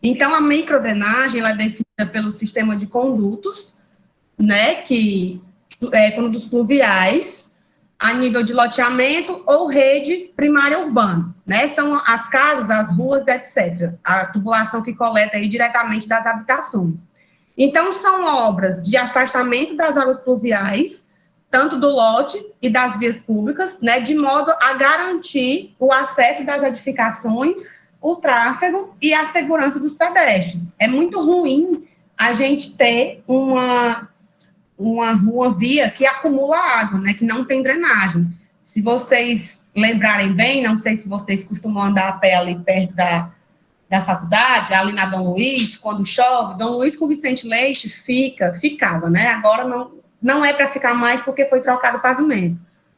Então, a microdrenagem, ela é definida pelo sistema de condutos, né, que condutos pluviais, a nível de loteamento ou rede primária urbana, né, são as casas, as ruas, etc., a tubulação que coleta aí diretamente das habitações. Então, são obras de afastamento das águas pluviais, tanto do lote e das vias públicas, né, de modo a garantir o acesso das edificações, o tráfego e a segurança dos pedestres. É muito ruim a gente ter uma via que acumula água, né, que não tem drenagem. Se vocês lembrarem bem, não sei se vocês costumam andar a pé ali perto da faculdade, ali na Dom Luiz, quando chove, Dom Luiz com Vicente Leite ficava, né? Agora não é para ficar mais porque foi trocado o pavimento.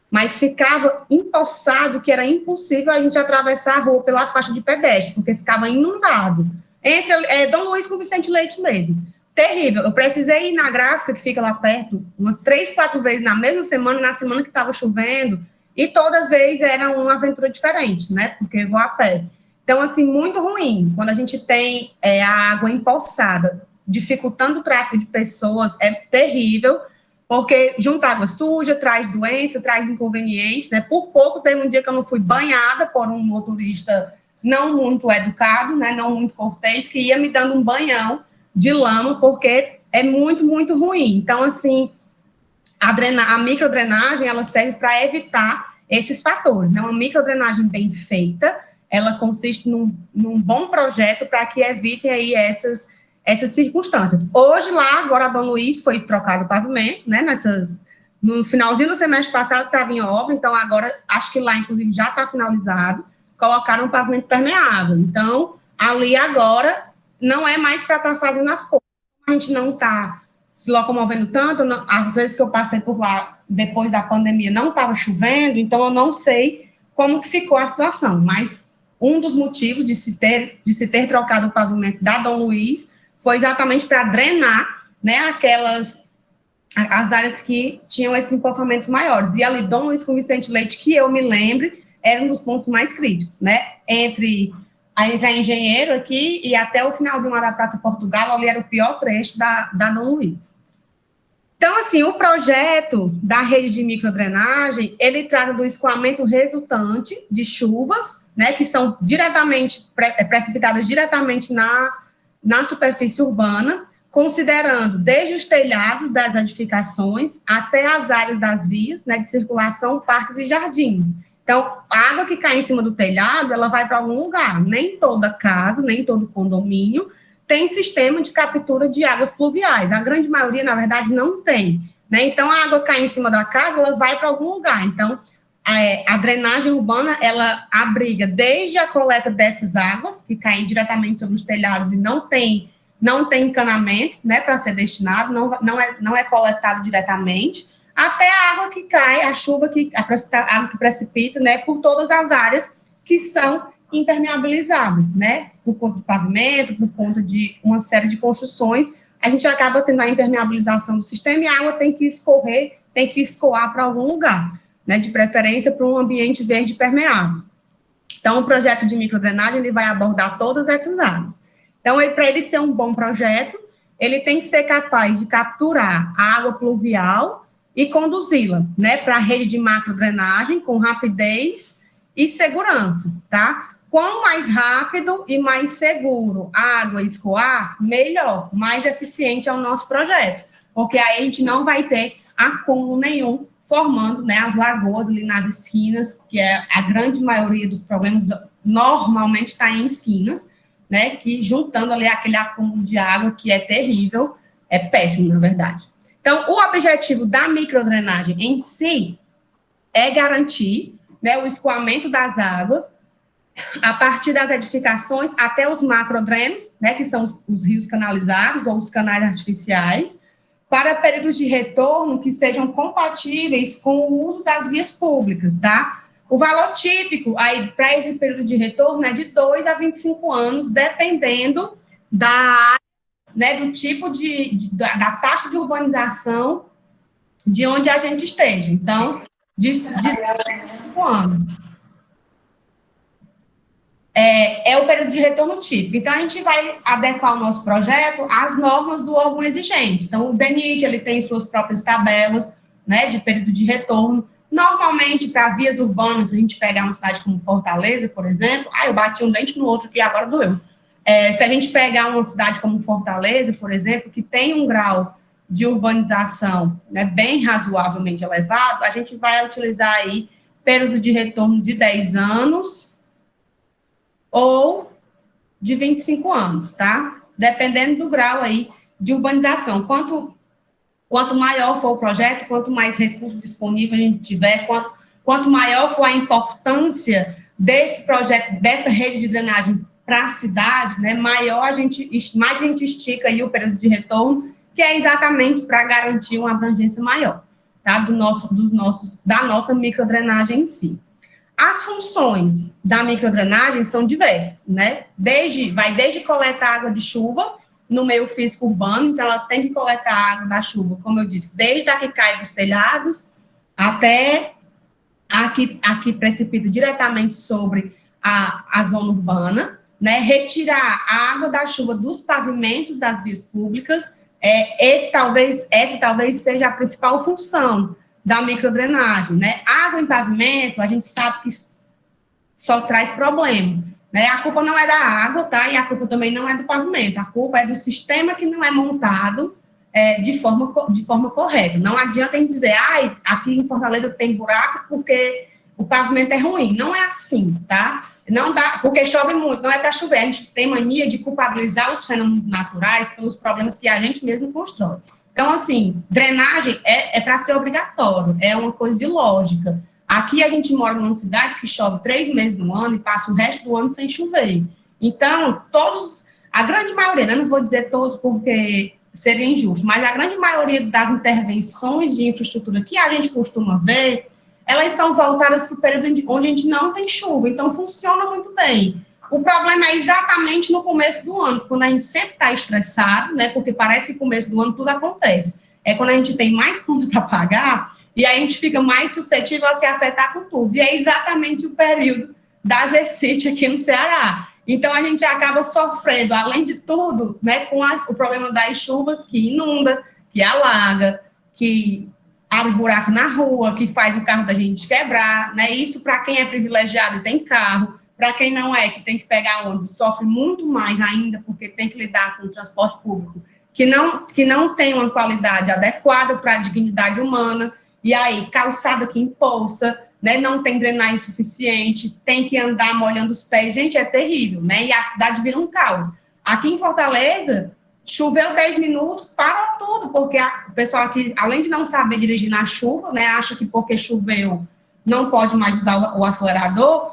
Mas ficava empoçado que era impossível a gente atravessar a rua pela faixa de pedestre, porque ficava inundado. Entre Dom Luiz com Vicente Leite mesmo. Terrível. Eu precisei ir na gráfica, que fica lá perto, umas 3, 4 vezes na mesma semana, na semana que estava chovendo, e toda vez era uma aventura diferente, né? Porque eu vou a pé. Então, assim, muito ruim. Quando a gente tem a água empoçada, dificultando o tráfego de pessoas, é terrível, porque junta água suja, traz doença, traz inconvenientes, né? Por pouco, teve um dia que eu não fui banhada por um motorista não muito educado, né? Não muito cortês, que ia me dando um banhão de lama, porque é muito, muito ruim. Então, assim, a microdrenagem, ela serve para evitar esses fatores, né? Uma microdrenagem bem feita, ela consiste num bom projeto para que evitem aí essas circunstâncias. Hoje, lá, agora, a Dom Luiz foi trocado o pavimento, né? No finalzinho do semestre passado estava em obra, então agora, acho que lá, inclusive, já está finalizado, colocaram um pavimento permeável. Então, ali agora, não é mais para estar fazendo as coisas. A gente não está se locomovendo tanto, não, às vezes que eu passei por lá, depois da pandemia, não estava chovendo, então eu não sei como que ficou a situação, mas um dos motivos de se ter trocado o pavimento da Dom Luiz foi exatamente para drenar, né, as áreas que tinham esses empoçamentos maiores. E ali, Dom Luiz com Vicente Leite, que eu me lembre, era um dos pontos mais críticos, né? Entre a Engenheiro aqui e até o finalzinho lá da Praça Portugal, ali era o pior trecho da Dom Luiz. Então, assim, o projeto da rede de microdrenagem, ele trata do escoamento resultante de chuvas, né, que são precipitadas diretamente na superfície urbana, considerando desde os telhados das edificações até as áreas das vias, né, de circulação, parques e jardins. Então, a água que cai em cima do telhado, ela vai para algum lugar. Nem toda casa, nem todo condomínio tem sistema de captura de águas pluviais. A grande maioria, na verdade, não tem. Né? Então, a água cai em cima da casa, ela vai para algum lugar. Então, a drenagem urbana, ela abriga desde a coleta dessas águas, que caem diretamente sobre os telhados e não tem encanamento, né, para ser destinado, não é coletado diretamente, até a água que cai, a água que precipita, né, por todas as áreas que são impermeabilizadas, né, por conta do pavimento, por conta de uma série de construções, a gente acaba tendo a impermeabilização do sistema e a água tem que escorrer, tem que escoar para algum lugar, né, de preferência para um ambiente verde permeável. Então, o projeto de microdrenagem, ele vai abordar todas essas áreas. Então, para ele ser um bom projeto, ele tem que ser capaz de capturar a água pluvial e conduzi-la, né, para a rede de macrodrenagem com rapidez e segurança, tá? Quanto mais rápido e mais seguro a água escoar, melhor, mais eficiente é o nosso projeto, porque aí a gente não vai ter acúmulo nenhum, formando, né, as lagoas ali nas esquinas, que é a grande maioria dos problemas, normalmente está em esquinas, né, que juntando ali aquele acúmulo de água que é terrível, é péssimo, na verdade. Então, o objetivo da microdrenagem em si é garantir, né, o escoamento das águas a partir das edificações até os macrodrenos, né, que são os rios canalizados ou os canais artificiais, para períodos de retorno que sejam compatíveis com o uso das vias públicas, tá? O valor típico aí para esse período de retorno é de 2 a 25 anos, dependendo da, né, do tipo da taxa de urbanização de onde a gente esteja. Então, de 5 anos. é o período de retorno típico. Então, a gente vai adequar o nosso projeto às normas do órgão exigente. Então, o DENIT, ele tem suas próprias tabelas, né, de período de retorno. Normalmente, para vias urbanas, se a gente pegar uma cidade como Fortaleza, por exemplo, eu bati um dente no outro aqui, agora doeu. Se a gente pegar uma cidade como Fortaleza, por exemplo, que tem um grau de urbanização, né, bem razoavelmente elevado, a gente vai utilizar aí período de retorno de 10 anos ou de 25 anos, tá? Dependendo do grau aí de urbanização. Quanto maior for o projeto, quanto mais recursos disponíveis a gente tiver, quanto maior for a importância desse projeto, dessa rede de drenagem para a cidade, né, mais a gente estica aí o período de retorno, que é exatamente para garantir uma abrangência maior, tá, da nossa microdrenagem em si. As funções da microdrenagem são diversas, né? Vai desde coletar água de chuva no meio físico urbano, então ela tem que coletar água da chuva, como eu disse, desde a que cai dos telhados até a que precipita diretamente sobre a zona urbana, né? Retirar a água da chuva dos pavimentos das vias públicas, essa talvez seja a principal função da microdrenagem, né? Água em pavimento, a gente sabe que só traz problema, né? A culpa não é da água, tá? E a culpa também não é do pavimento, a culpa é do sistema que não é montado de forma correta. Não adianta a gente dizer, aqui em Fortaleza tem buraco porque o pavimento é ruim. Não é assim, tá? Não dá, porque chove muito, não é para chover. A gente tem mania de culpabilizar os fenômenos naturais pelos problemas que a gente mesmo constrói. Então, assim, drenagem é para ser obrigatório, é uma coisa de lógica. Aqui a gente mora numa cidade que chove 3 meses do ano e passa o resto do ano sem chover. Então, a grande maioria, né, não vou dizer todos porque seria injusto, mas a grande maioria das intervenções de infraestrutura que a gente costuma ver, elas são voltadas para o período onde a gente não tem chuva, então funciona muito bem. O problema é exatamente no começo do ano, quando a gente sempre está estressado, né, porque parece que no começo do ano tudo acontece. É quando a gente tem mais conta para pagar e aí a gente fica mais suscetível a se afetar com tudo. E é exatamente o período das exceeds aqui no Ceará. Então, a gente acaba sofrendo, além de tudo, né, com o problema das chuvas que inunda, que alaga, que abre buraco na rua, que faz o carro da gente quebrar, né? Isso para quem é privilegiado e tem carro, para quem não é, que tem que pegar ônibus, sofre muito mais ainda, porque tem que lidar com o transporte público, que não tem uma qualidade adequada para a dignidade humana, e aí, calçada que empoça, né, não tem drenagem suficiente, tem que andar molhando os pés, gente, é terrível, né, e a cidade vira um caos. Aqui em Fortaleza, choveu 10 minutos, parou tudo, porque o pessoal aqui, além de não saber dirigir na chuva, né, acha que porque choveu não pode mais usar o acelerador,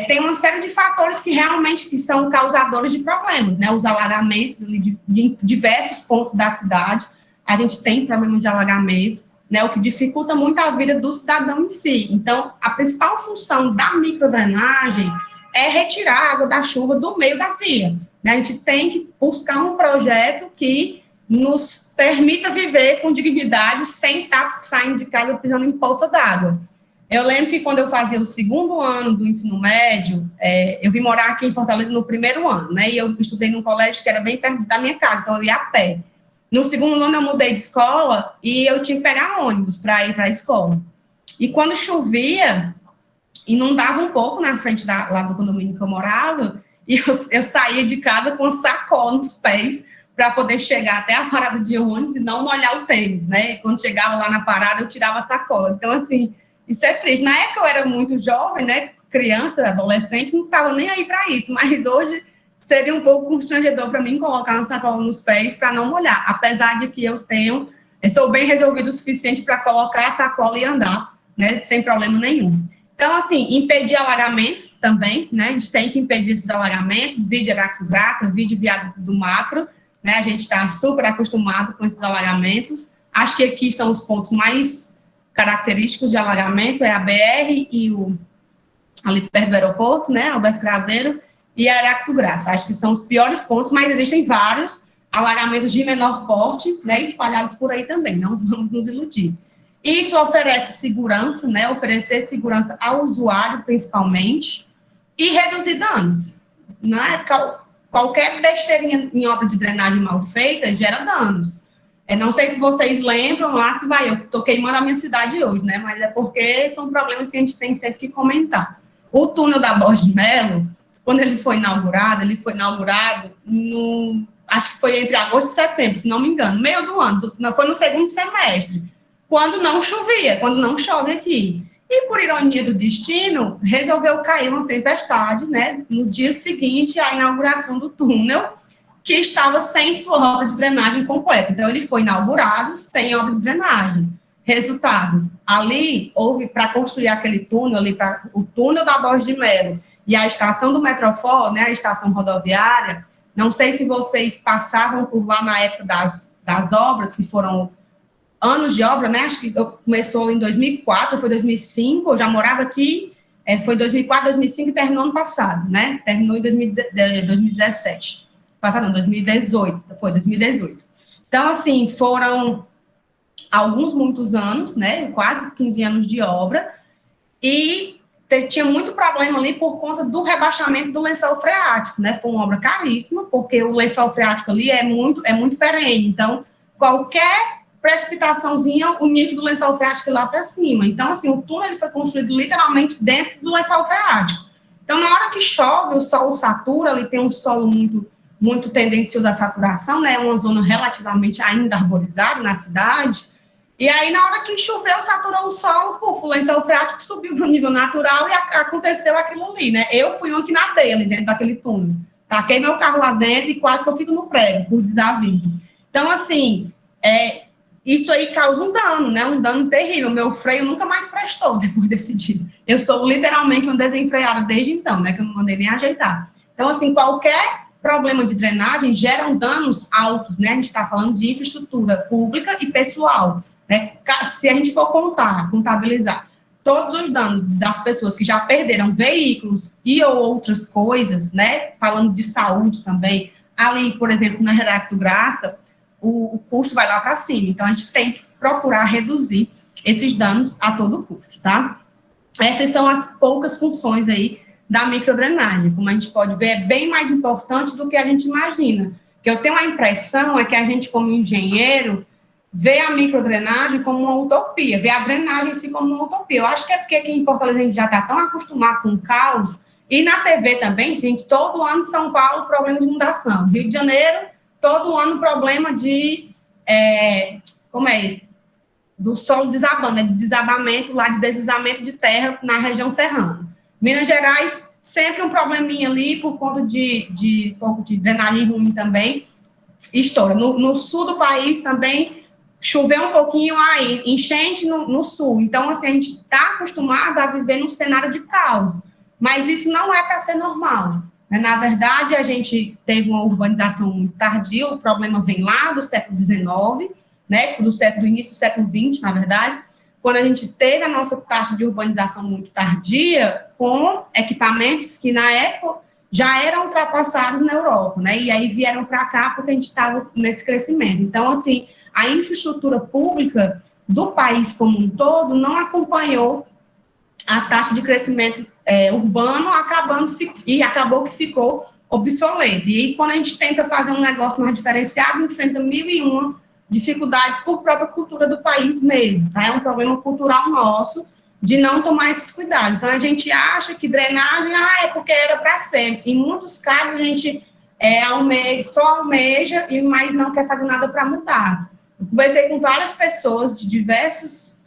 tem uma série de fatores que realmente são causadores de problemas, né, os alagamentos de diversos pontos da cidade, a gente tem problema de alagamento, né, o que dificulta muito a vida do cidadão em si. Então, a principal função da microdrenagem é retirar a água da chuva do meio da via. Né? A gente tem que buscar um projeto que nos permita viver com dignidade sem estar saindo de casa pisando em poça d'água. Eu lembro que quando eu fazia o 2º ano do ensino médio, eu vim morar aqui em Fortaleza no 1º ano, né, e eu estudei num colégio que era bem perto da minha casa, então eu ia a pé. No 2º ano eu mudei de escola e eu tinha que pegar ônibus para ir para a escola. E quando chovia, inundava um pouco na frente lá do condomínio que eu morava, e eu saía de casa com sacola nos pés para poder chegar até a parada de ônibus e não molhar o tênis, né? E quando chegava lá na parada, eu tirava a sacola. Então, assim, isso é triste. Na época eu era muito jovem, né? Criança, adolescente, não estava nem aí para isso, mas hoje seria um pouco constrangedor para mim colocar uma sacola nos pés para não molhar, apesar de que eu sou bem resolvido o suficiente para colocar a sacola e andar, né, sem problema nenhum. Então, assim, impedir alagamentos também, né, a gente tem que impedir esses alagamentos, vide Aracto Graça, vide Viaduto do Macro, né, a gente está super acostumado com esses alagamentos, acho que aqui são os pontos mais característicos de alagamento, é a BR e ali perto do aeroporto, né, Alberto Craveiro, e Aracto Graça. Acho que são os piores pontos, mas existem vários alagamentos de menor porte, né, espalhados por aí também, não vamos nos iludir. Isso oferece segurança, né, oferecer segurança ao usuário, principalmente, e reduzir danos, não é? Qualquer besteirinha em obra de drenagem mal feita gera danos. Não sei se vocês lembram, lá se vai, eu estou queimando a minha cidade hoje, né? Mas é porque são problemas que a gente tem sempre que comentar. O túnel da Borges de Melo, quando ele foi inaugurado no, acho que foi entre agosto e setembro, se não me engano, meio do ano, foi no segundo semestre, quando não chovia, quando não chove aqui. E, por ironia do destino, resolveu cair uma tempestade, né? No dia seguinte à inauguração do túnel, que estava sem sua obra de drenagem completa. Então, ele foi inaugurado sem obra de drenagem. Resultado, ali houve, para construir aquele túnel, ali para o túnel da Borges de Melo e a estação do Metrofó, né, a estação rodoviária, não sei se vocês passavam por lá na época das obras, que foram anos de obra, né, acho que começou em 2004, foi 2005, eu já morava aqui, foi 2004, 2005 e terminou ano passado, né, terminou em 2017. Passado, não, 2018, foi 2018. Então, assim, foram muitos anos, né, quase 15 anos de obra, e tinha muito problema ali por conta do rebaixamento do lençol freático, né, foi uma obra caríssima, porque o lençol freático ali é muito perene, então, qualquer precipitaçãozinha, o nível do lençol freático é lá para cima. Então, assim, o túnel ele foi construído literalmente dentro do lençol freático. Então, na hora que chove, o solo satura, ali tem um solo muito tendencioso à saturação, né? É uma zona relativamente ainda arborizada na cidade. E aí, na hora que choveu, saturou o solo, o lençol freático subiu para o nível natural e aconteceu aquilo ali, né? Eu fui uma que nadei ali dentro daquele túnel. Taquei meu carro lá dentro e quase que eu fico no prego, por desaviso. Então, assim, isso aí causa um dano, né? Um dano terrível. Meu freio nunca mais prestou depois desse dia. Eu sou literalmente uma desenfreada desde então, né? Que eu não mandei nem ajeitar. Então, assim, qualquer problema de drenagem geram danos altos, né? A gente está falando de infraestrutura pública e pessoal, né? Se a gente for contabilizar todos os danos das pessoas que já perderam veículos e ou outras coisas, né? Falando de saúde também, ali, por exemplo, na Redacto Graça, o custo vai lá para cima. Então, a gente tem que procurar reduzir esses danos a todo custo, tá? Essas são as poucas funções aí da microdrenagem. Como a gente pode ver, é bem mais importante do que a gente imagina. Que eu tenho a impressão é que a gente, como engenheiro, vê a microdrenagem como uma utopia, vê a drenagem em si como uma utopia. Eu acho que é porque aqui em Fortaleza a gente já está tão acostumado com o caos, e na TV também, gente, todo ano em São Paulo, problema de inundação. Rio de Janeiro, todo ano problema de, do solo desabando, né, de desabamento lá, de deslizamento de terra na região serrana. Minas Gerais, sempre um probleminha ali, por conta de pouco de drenagem ruim também, estoura. No sul do país também, choveu um pouquinho aí, enchente no sul. Então, assim, a gente está acostumado a viver num cenário de caos, mas isso não é para ser normal. Na verdade, a gente teve uma urbanização muito tardia, o problema vem lá do século XIX, né, do início do século XX, na verdade, quando a gente teve a nossa taxa de urbanização muito tardia, com equipamentos que, na época, já eram ultrapassados na Europa, né, e aí vieram para cá porque a gente estava nesse crescimento. Então, assim, a infraestrutura pública do país como um todo não acompanhou a taxa de crescimento urbano, acabou que ficou obsoleto. E aí, quando a gente tenta fazer um negócio mais diferenciado, enfrenta 1001 dificuldades por própria cultura do país mesmo, tá? É um problema cultural nosso de não tomar esses cuidados. Então, a gente acha que drenagem, é porque era para ser. Em muitos casos, a gente só almeja, mas não quer fazer nada para mudar. Eu conversei com várias pessoas de diversos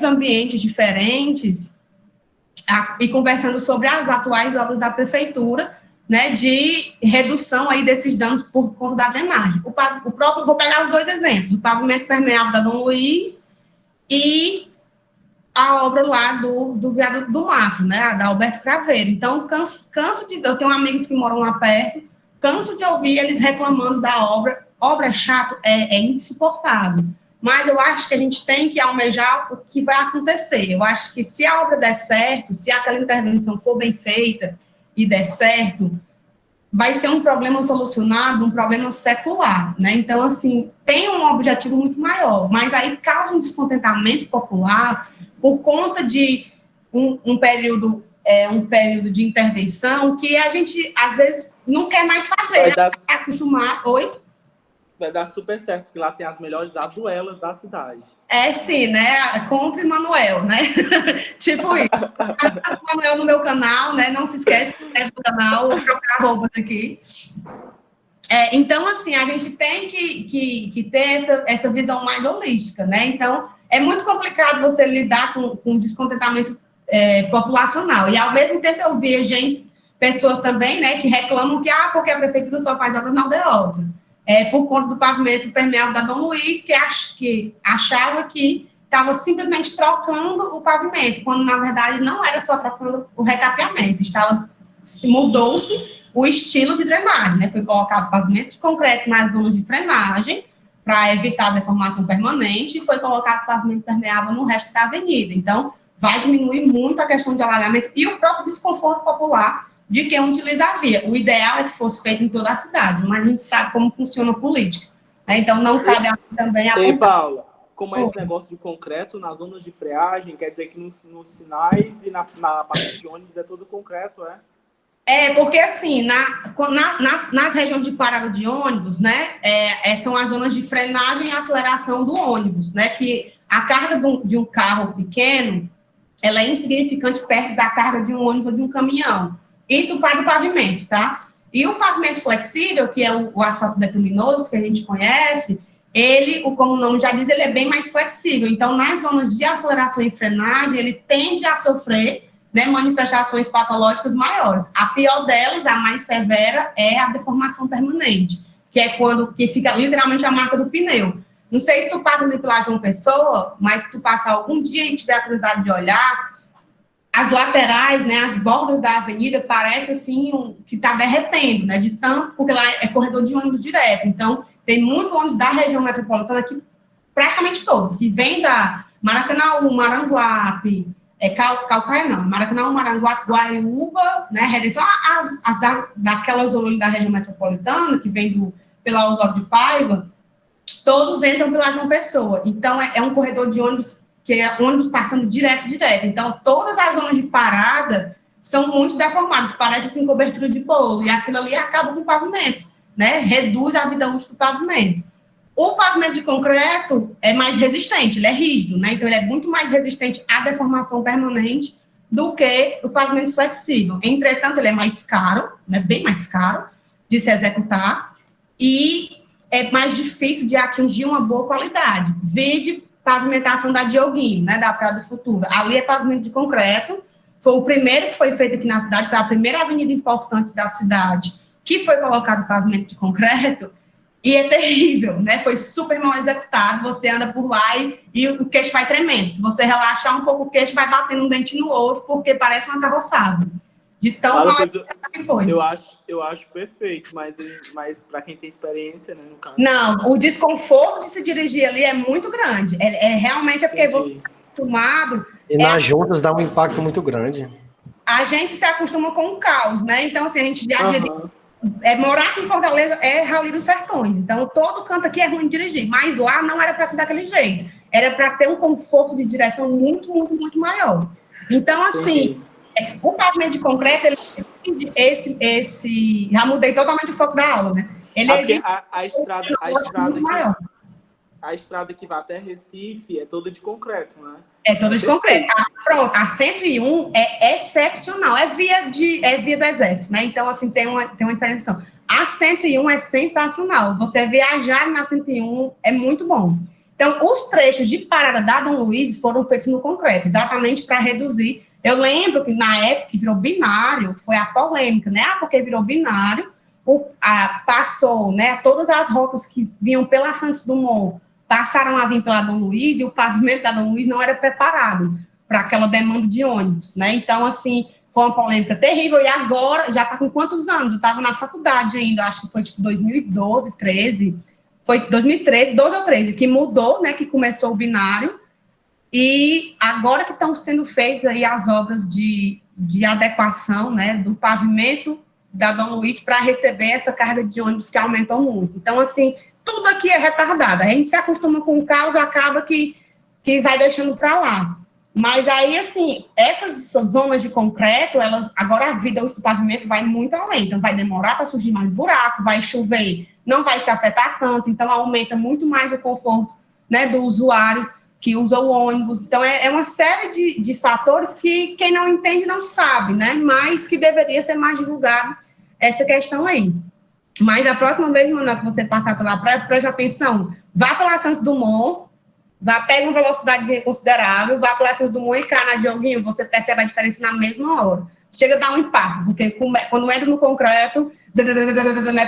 ambientes diferentes, e conversando sobre as atuais obras da prefeitura, né, de redução aí desses danos por conta da drenagem. Vou pegar os dois exemplos, o pavimento permeável da Dom Luiz e a obra lá do viaduto do Macro, né, da Alberto Craveiro. Então, eu tenho amigos que moram lá perto, canso de ouvir eles reclamando da obra chata, é insuportável. Mas eu acho que a gente tem que almejar o que vai acontecer. Eu acho que se a obra der certo, se aquela intervenção for bem feita e der certo, vai ser um problema solucionado, um problema secular, né? Então, assim, tem um objetivo muito maior, mas aí causa um descontentamento popular por conta de um período um período de intervenção que a gente, às vezes, não quer mais fazer. Acostumar. Oi? Vai dar super certo, que lá tem as melhores aduelas da cidade. Sim, né? Compre Manuel, né? Tipo isso. Manuel no meu canal, né? Não se esquece de se inscrever no canal, vou trocar roupas aqui. Então, assim, a gente tem que ter essa visão mais holística, né? Então, é muito complicado você lidar com descontentamento populacional. E, ao mesmo tempo, eu vi pessoas também, né, que reclamam que, porque a prefeitura só faz obra, não deu obra. Por conta do pavimento permeável da Dom Luiz, que achava que estava simplesmente trocando o pavimento, quando, na verdade, não era só trocando o recapeamento, mudou-se o estilo de drenagem, né? Foi colocado pavimento de concreto nas zonas de frenagem, para evitar a deformação permanente, e foi colocado pavimento permeável no resto da avenida. Então, vai diminuir muito a questão de alagamento e o próprio desconforto popular de quem utiliza a via. O ideal é que fosse feito em toda a cidade, mas a gente sabe como funciona a política, né? Então, não cabe também a... Ei, Paula, como é esse negócio de concreto nas zonas de freagem, quer dizer que nos sinais e na parte de ônibus é tudo concreto, é? Porque assim, nas regiões de parada de ônibus, né, são as zonas de frenagem e aceleração do ônibus, né, que a carga de um carro pequeno, ela é insignificante perto da carga de um ônibus ou de um caminhão. Isso para o pavimento, tá? E o pavimento flexível, que é o asfalto betuminoso, que a gente conhece, ele, como o nome já diz, ele é bem mais flexível. Então, nas zonas de aceleração e frenagem, ele tende a sofrer, né, manifestações patológicas maiores. A pior delas, a mais severa, é a deformação permanente, que é que fica literalmente a marca do pneu. Não sei se tu passa ali pela João Pessoa, mas se tu passar algum dia e tiver a curiosidade de olhar, as laterais, né, as bordas da avenida, parece assim que está derretendo, né, de tanto, porque lá é corredor de ônibus direto. Então, tem muito ônibus da região metropolitana, que praticamente todos, que vêm da Maracanaú, Maranguape, Calcaia não, Maracanã, Maranguape, Guaiúba, né, Redenção, daquela zona da região metropolitana, que vem pela Osório de Paiva, todos entram pela João Pessoa. Então, é um corredor de ônibus, que é ônibus passando direto. Então, todas as zonas de parada são muito deformadas, parece assim cobertura de bolo, e aquilo ali acaba com o pavimento, né, reduz a vida útil do pavimento. O pavimento de concreto é mais resistente, ele é rígido, né? Então, ele é muito mais resistente à deformação permanente do que o pavimento flexível. Entretanto, ele é mais caro, né? Bem mais caro de se executar, e é mais difícil de atingir uma boa qualidade. Vide pavimentação da Dioguinho, né? Da Praia do Futuro. Ali é pavimento de concreto, foi o primeiro que foi feito aqui na cidade, foi a primeira avenida importante da cidade que foi colocado pavimento de concreto. E é terrível, né? Foi super mal executado. Você anda por lá e o queixo vai tremendo. Se você relaxar um pouco, o queixo vai batendo um dente no outro, porque parece uma carroçada. De tão mal executado que foi. Eu acho perfeito, mas para quem tem experiência, né, no caso. Não, o desconforto de se dirigir ali é muito grande. Realmente porque você está acostumado. E nas juntas dá um impacto muito grande. A gente se acostuma com o caos, né? Então, assim, a gente já dirige. Morar aqui em Fortaleza é Rally dos Sertões, então todo canto aqui é ruim de dirigir, mas lá não era para ser daquele jeito, era para ter um conforto de direção muito, muito, muito maior. Então, assim, o pavimento de concreto, já mudei totalmente o foco da aula, né? Ele a estrada que vai até Recife é toda de concreto, né? É toda de concreto. Pronto, a 101 é excepcional, é via do Exército, né? Então, assim, tem uma diferenciação. A 101 é sensacional. Você viajar na 101 é muito bom. Então, os trechos de parada da Dom Luiz foram feitos no concreto, exatamente para reduzir. Eu lembro que na época que virou binário, foi a polêmica, né? Porque virou binário, passou, né? Todas as rotas que vinham pela Santos Dumont passaram a vir pela Dom Luiz, e o pavimento da Dom Luiz não era preparado para aquela demanda de ônibus, né? Então, assim, foi uma polêmica terrível, e agora, já está com quantos anos? Eu estava na faculdade ainda, acho que foi, tipo, 2012, 13, foi 2013, 12 ou 13, que mudou, né, que começou o binário, e agora que estão sendo feitas aí as obras de adequação, né, do pavimento da Dom Luiz para receber essa carga de ônibus que aumentou muito. Então, assim, tudo aqui é retardado. A gente se acostuma com o caos, acaba que vai deixando para lá. Mas aí, assim, essas zonas de concreto, elas, agora a vida do pavimento vai muito além, então vai demorar para surgir mais buraco, vai chover, não vai se afetar tanto, então aumenta muito mais o conforto, né, do usuário que usa o ônibus. Então, é uma série de fatores que quem não entende não sabe, né, mas que deveria ser mais divulgado essa questão aí. Mas a próxima vez, Manuel, que você passar pela praia, preste atenção, vá pela Santos Dumont, pega uma velocidadezinha considerável, vá para Santos Dumont e cá na Dioguinho, você percebe a diferença na mesma hora. Chega a dar um impacto, porque quando entra no concreto,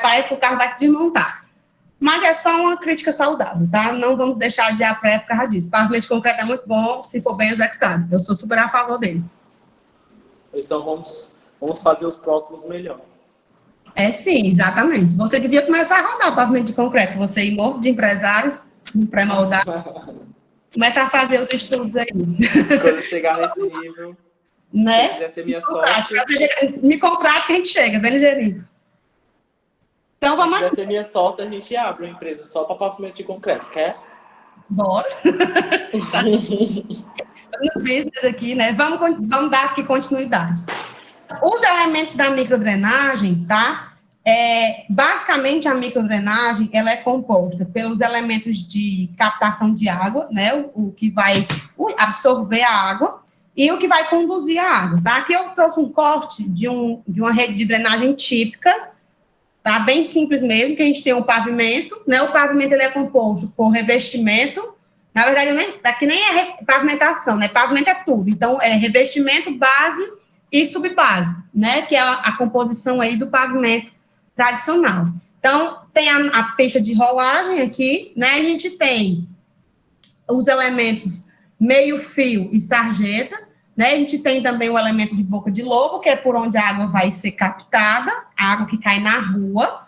parece que o carro vai se desmontar. Mas é só uma crítica saudável, tá? Não vamos deixar de ir à praia por causa disso. O pavimento de concreto é muito bom se for bem executado. Eu sou super a favor dele. Então vamos fazer os próximos melhor. É sim, exatamente. Você devia começar a rodar o pavimento de concreto. Você ir morto de empresário, pré-moldar. Começa a fazer os estudos aí. Quando chegar nesse nível, né? Se quiser ser minha sorte. Me contrate que a gente chega, bem ligeirinho. Então vamos. Se quiser ser minha sócia, a gente abre uma empresa só para pavimento de concreto, quer? Bora. No business aqui, né? Vamos dar aqui continuidade. Os elementos da microdrenagem, tá? Basicamente, a microdrenagem, ela é composta pelos elementos de captação de água, né? O que vai absorver a água e o que vai conduzir a água, tá? Aqui eu trouxe um corte de uma rede de drenagem típica, tá? Bem simples mesmo, que a gente tem um pavimento, né? O pavimento, ele é composto por revestimento. Na verdade, aqui nem é pavimentação, né? Pavimento é tudo. Então, é revestimento, base e subbase, né? Que é a composição aí do pavimento tradicional. Então, tem a pista de rolagem aqui, né? A gente tem os elementos meio-fio e sarjeta, né? A gente tem também o elemento de boca de lobo, que é por onde a água vai ser captada, a água que cai na rua.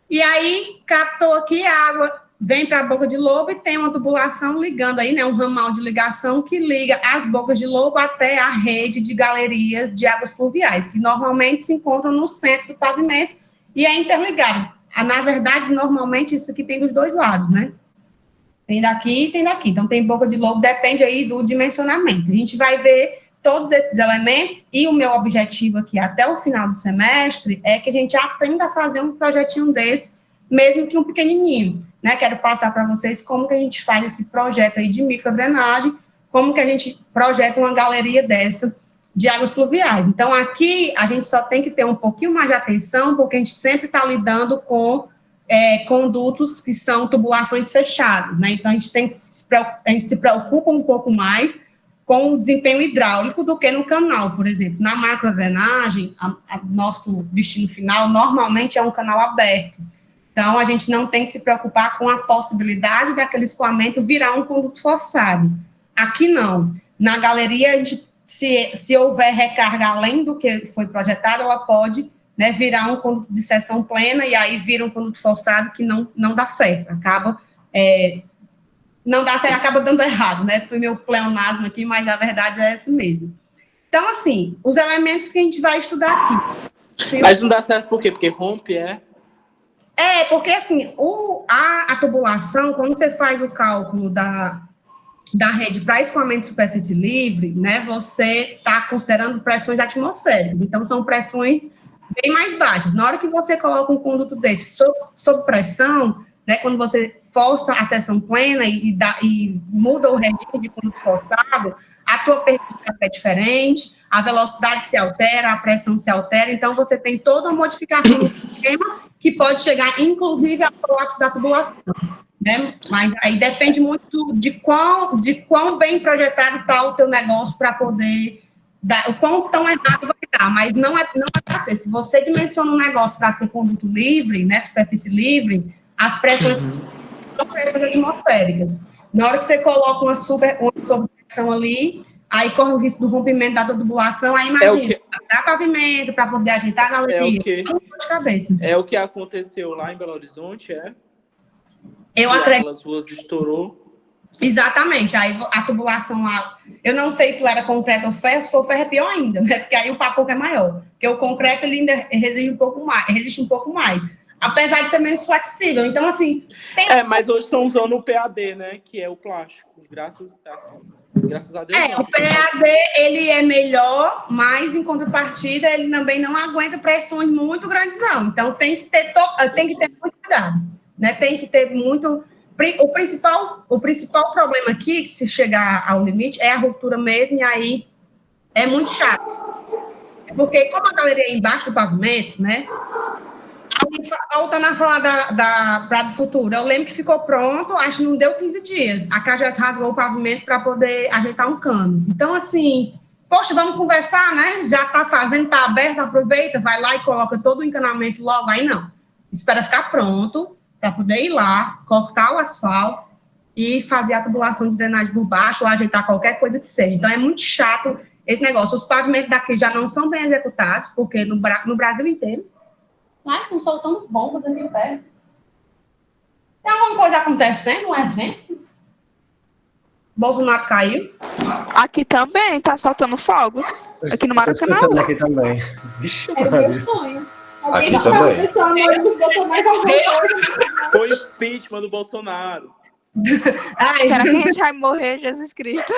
E aí, captou aqui a água, vem para a boca de lobo e tem uma tubulação ligando aí, né? Um ramal de ligação que liga as bocas de lobo até a rede de galerias de águas pluviais, que normalmente se encontram no centro do pavimento e é interligado. Na verdade, normalmente, isso aqui tem dos dois lados, né? Tem daqui e tem daqui. Então, tem boca de lobo, depende aí do dimensionamento. A gente vai ver todos esses elementos e o meu objetivo aqui até o final do semestre é que a gente aprenda a fazer um projetinho desse, mesmo que um pequenininho, né? Quero passar para vocês como que a gente faz esse projeto aí de microdrenagem, como que a gente projeta uma galeria dessa de águas pluviais. Então, aqui, a gente só tem que ter um pouquinho mais de atenção, porque a gente sempre está lidando com condutos que são tubulações fechadas, né? Então, a gente se preocupa um pouco mais com o desempenho hidráulico do que no canal, por exemplo. Na macrodrenagem, nosso destino final normalmente é um canal aberto. Então, a gente não tem que se preocupar com a possibilidade daquele escoamento virar um conduto forçado. Aqui, não. Na galeria, a gente, se houver recarga além do que foi projetado, ela pode, né, virar um conduto de seção plena e aí vira um conduto forçado que não dá certo. Não dá certo, acaba dando errado, né? Foi meu pleonasmo aqui, mas a verdade é essa mesmo. Então, assim, os elementos que a gente vai estudar aqui. Mas não dá certo por quê? Porque rompe, porque assim, a tubulação, quando você faz o cálculo da rede para escoamento de superfície livre, né, você está considerando pressões atmosféricas. Então, são pressões bem mais baixas. Na hora que você coloca um conduto desse sob pressão, né, quando você força a seção plena e muda o regime de conduto forçado, a tua perspectiva é diferente, a velocidade se altera, a pressão se altera, então você tem toda uma modificação no sistema que pode chegar, inclusive, ao colapso da tubulação, né? Mas aí depende muito de quão bem projetado está o teu negócio para poder dar, o quão tão errado vai dar, mas não é para ser. Se você dimensiona um negócio para ser conduto livre, né, superfície livre, as pressões são pressões atmosféricas. Na hora que você coloca uma sobrepressão ali, aí corre o risco do rompimento da tubulação, aí imagina, dá pavimento para poder ajeitar a galeria. De cabeça. É o que aconteceu lá em Belo Horizonte, Eu acredito. Aquelas ruas estourou. Exatamente, aí a tubulação lá, eu não sei se era concreto ou ferro, se for ferro é pior ainda, né? Porque aí o papoco é maior, porque o concreto ele ainda resiste um pouco mais, apesar de ser menos flexível. Então, assim... Mas hoje estão usando o PAD, né? Que é o plástico, graças a... Assim, Graças a Deus. O PAD, ele é melhor, mas em contrapartida, ele também não aguenta pressões muito grandes, não. Então, tem que ter muito cuidado, né? Tem que ter muito... O principal problema aqui, se chegar ao limite, é a ruptura mesmo, e aí é muito chato. Porque como a galeria é embaixo do pavimento, né? Voltando a falar da Prado Futuro, eu lembro que ficou pronto, acho que não deu 15 dias. A Cajás rasgou o pavimento para poder ajeitar um cano. Então, assim, poxa, vamos conversar, né? Já está fazendo, está aberto, aproveita, vai lá e coloca todo o encanamento logo. Aí não. Espera ficar pronto para poder ir lá, cortar o asfalto e fazer a tubulação de drenagem por baixo ou ajeitar qualquer coisa que seja. Então, é muito chato esse negócio. Os pavimentos daqui já não são bem executados, porque no Brasil inteiro, mas estão soltando bombas aqui perto. Tem alguma coisa acontecendo, um evento? Bolsonaro caiu? Aqui também, tá soltando fogos. Aqui no Maracanã. Aqui também. Vixe, é o meu sonho. Aqui também. Pessoal, Amoribus botou mais alguma coisa. Foi o impeachment do Bolsonaro. Ai, Será que a gente vai morrer, Jesus Cristo?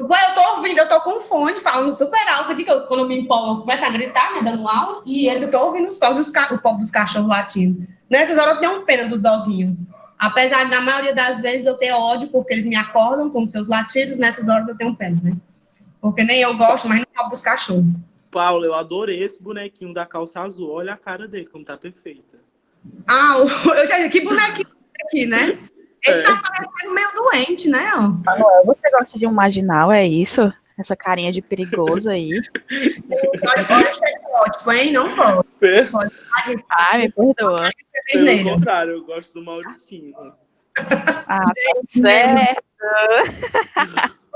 eu tô ouvindo, eu tô com fone, falando super alto, que quando eu me empolgo, eu começo a gritar, né, dando aula, e eu tô ouvindo os fogos, o povo dos cachorros latindo. Nessas horas eu tenho pena dos doguinhos. Apesar de, na maioria das vezes, eu ter ódio, porque eles me acordam com seus latidos, nessas horas eu tenho pena, né? Porque nem eu gosto, mas não povo dos cachorros. Paulo, eu adorei esse bonequinho da calça azul. Olha a cara dele, como tá perfeita. Eu já disse, que bonequinho aqui, né? Ele tá parecendo meio doente, né? Manuel, você gosta de um marginal, é isso? Essa carinha de perigoso aí. Olha o estereótipo, hein? Não pode. Ai, me perdoa. Pelo contrário, eu gosto do Mauricinho. Ah, tá certo.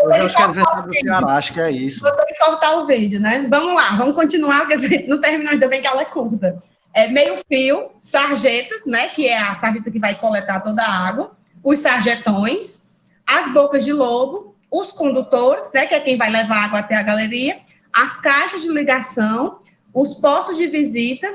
Eu acho que é aniversário do Ceará, acho que é isso. Vou ter que cortar o vídeo, né? Vamos lá, vamos continuar, porque a gente não terminou ainda bem que ela é curta. É meio fio, sarjetas, né? Que é a sarjeta que vai coletar toda a água. Os sarjetões, as bocas de lobo, os condutores, né, que é quem vai levar água até a galeria, as caixas de ligação, os postos de visita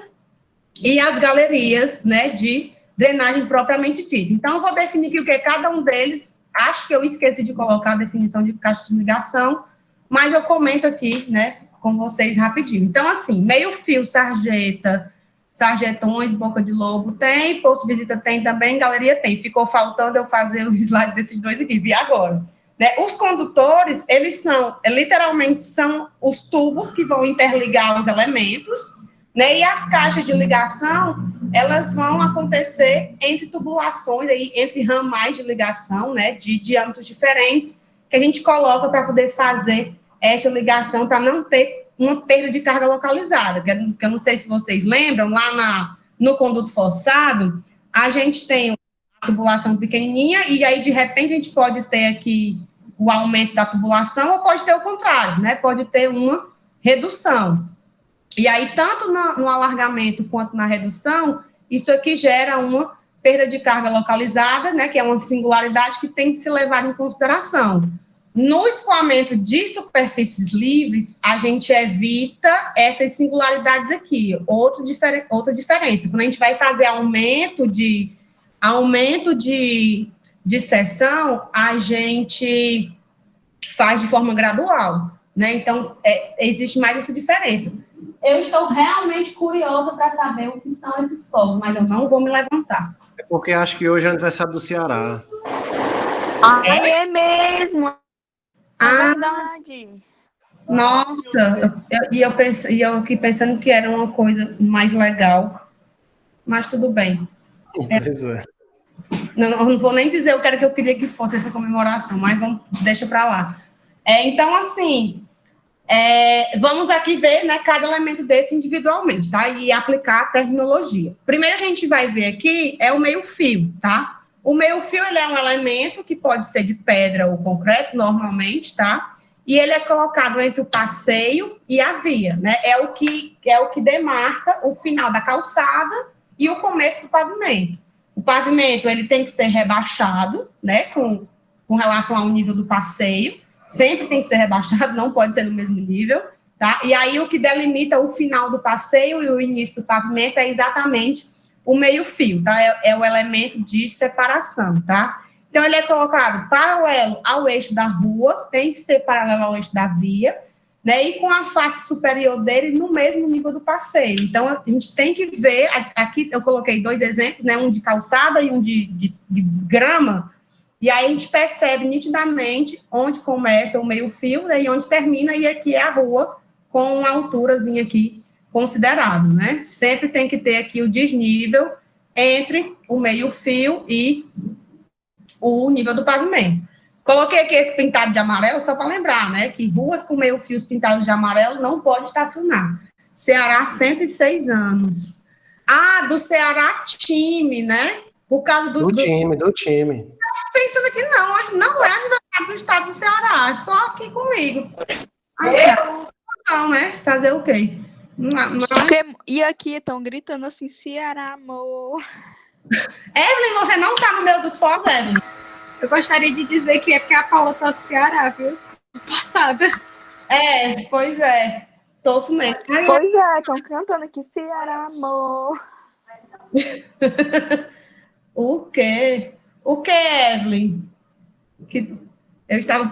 e as galerias, né, de drenagem propriamente dita. Então, eu vou definir aqui o que é cada um deles. Acho que eu esqueci de colocar a definição de caixa de ligação, mas eu comento aqui, né, com vocês rapidinho. Então, assim, meio fio, sarjeta, sarjetões, boca de lobo tem, posto de visita tem também, galeria tem. Ficou faltando eu fazer o slide desses dois aqui, vi agora. Né? Os condutores, eles são, literalmente, são os tubos que vão interligar os elementos, né? E as caixas de ligação, elas vão acontecer entre tubulações, aí, entre ramais de ligação, né? De diâmetros diferentes, que a gente coloca para poder fazer essa ligação, para não ter uma perda de carga localizada, que eu não sei se vocês lembram, lá no conduto forçado, a gente tem a tubulação pequenininha, e aí, de repente, a gente pode ter aqui o aumento da tubulação, ou pode ter o contrário, né? Pode ter uma redução. E aí, tanto no alargamento quanto na redução, isso aqui gera uma perda de carga localizada, né? Que é uma singularidade que tem que se levar em consideração. No escoamento de superfícies livres, a gente evita essas singularidades aqui. Outra diferença, quando a gente vai fazer aumento de seção, a gente faz de forma gradual, né? Então, existe mais essa diferença. Eu estou realmente curiosa para saber o que são esses fogos, mas eu não vou me levantar. É porque acho que hoje é aniversário do Ceará. É mesmo. É verdade. Nossa, eu aqui pensando que era uma coisa mais legal, mas tudo bem. Pois é. Não vou nem dizer o que era que eu queria que fosse essa comemoração, mas deixa para lá. Então, assim, vamos aqui ver, né, cada elemento desse individualmente, tá? E aplicar a terminologia. Primeiro que a gente vai ver aqui é o meio-fio, tá? O meio-fio, ele é um elemento que pode ser de pedra ou concreto, normalmente, tá? E ele é colocado entre o passeio e a via, né? É o que demarca o final da calçada e o começo do pavimento. O pavimento, ele tem que ser rebaixado, né? Com relação ao nível do passeio. Sempre tem que ser rebaixado, não pode ser no mesmo nível, tá? E aí, o que delimita o final do passeio e o início do pavimento é exatamente o meio-fio, tá? É o elemento de separação, tá? Então, ele é colocado paralelo ao eixo da rua, tem que ser paralelo ao eixo da via, né? E com a face superior dele no mesmo nível do passeio. Então, a gente tem que ver, aqui eu coloquei 2 exemplos, né? Um de calçada e um de grama, e aí a gente percebe nitidamente onde começa o meio-fio, né? E onde termina, e aqui é a rua com uma alturazinha aqui considerável, né? Sempre tem que ter aqui o desnível entre o meio-fio e o nível do pavimento. Coloquei aqui esse pintado de amarelo só para lembrar, né? Que ruas com meio-fios pintados de amarelo não pode estacionar. Ceará, 106 anos. Ah, do Ceará time, né? Por causa Do time. Pensando que não, hoje não é aniversário do estado do Ceará, só aqui comigo. Aí, não, né? Fazer o quê? E aqui estão gritando assim, Ceará, amor. Evelyn, você não tá no meio dos fós, Evelyn? Eu gostaria de dizer que é porque a Paula tá Ceará, viu? Passada. É, pois é. Torço mesmo. Pois é, estão cantando aqui, Ceará, amor. O quê? O que, Evelyn? Que eu estava...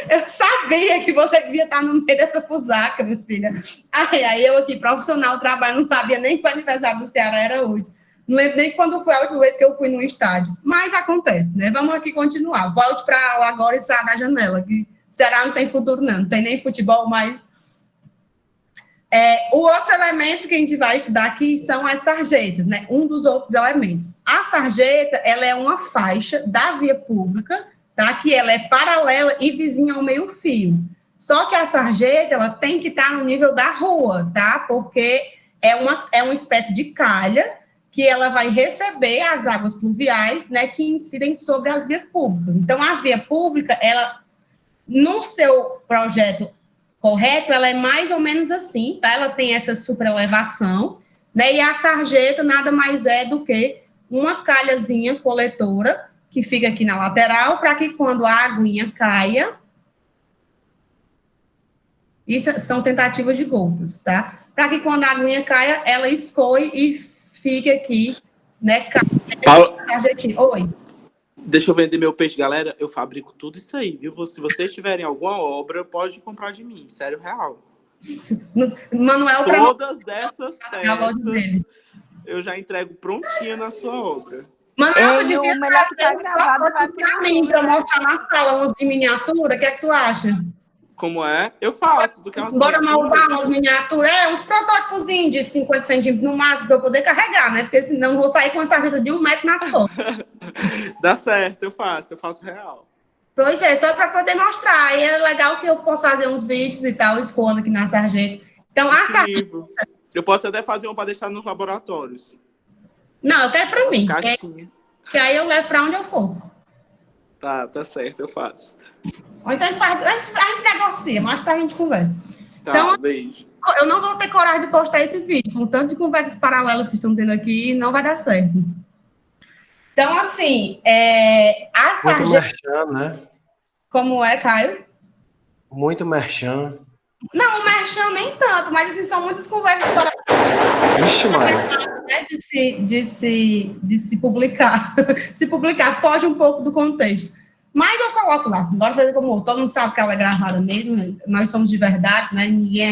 Eu sabia que você devia estar no meio dessa fusaca, minha filha. Aí eu aqui, profissional, trabalho, não sabia nem que o aniversário do Ceará era hoje. Não lembro nem quando foi a última vez que eu fui no estádio. Mas acontece, né? Vamos aqui continuar. Volte para lá agora e saia da janela, que Ceará não tem futuro, não. Não tem nem futebol, mas... o outro elemento que a gente vai estudar aqui são as sarjetas, né? Um dos outros elementos. A sarjeta, ela é uma faixa da via pública, tá? Que ela é paralela e vizinha ao meio-fio. Só que a sarjeta, ela tem que estar no nível da rua, tá? Porque é uma espécie de calha que ela vai receber as águas pluviais, né? Que incidem sobre as vias públicas. Então, a via pública, ela, no seu projeto correto, ela é mais ou menos assim, tá? Ela tem essa superelevação, né? E a sarjeta nada mais é do que uma calhazinha coletora que fica aqui na lateral, para que quando a aguinha caia, isso são tentativas de gotas, tá? Para que quando a aguinha caia, ela escoe e fique aqui, né? Sarjetinha. Oi. Deixa eu vender meu peixe, galera. Eu fabrico tudo isso aí, viu? Se vocês tiverem alguma obra, pode comprar de mim. Sério, real. Manuel, todas essas peças eu já entrego prontinha na sua obra. Manuel, o melhor que tá gravado vai para mim, para mostrar na sala umas de miniatura. O que é que tu acha? Como é? Eu faço. Bora moldar umas miniaturas, uns protótipos de 50 centímetros no máximo, para eu poder carregar, né? Porque senão eu vou sair com uma sarjeta de 1 metro nas costas. Dá certo, eu faço real. Pois é, só para poder mostrar. E é legal que eu posso fazer uns vídeos e tal, escondo aqui na sarjeta. Então, a sarjeta... Eu posso até fazer um para deixar nos laboratórios. Não, eu quero para mim. Que aí eu levo para onde eu for. Tá certo, eu faço. Ou então a gente negocia, mais tarde a gente conversa. Tá, então, beijo. Eu não vou ter coragem de postar esse vídeo, com tanto de conversas paralelas que estão tendo aqui, não vai dar certo. Então, assim, a sarjeta... Muito merchan, né? Como é, Caio? Muito merchan. Não, o merchan nem tanto, mas assim, são muitas conversas paralelas. Vixe, Maria. De se publicar. Se publicar, foge um pouco do contexto. Mas eu coloco lá, bora fazer como todo mundo sabe que ela é gravada mesmo, nós somos de verdade, né? Ninguém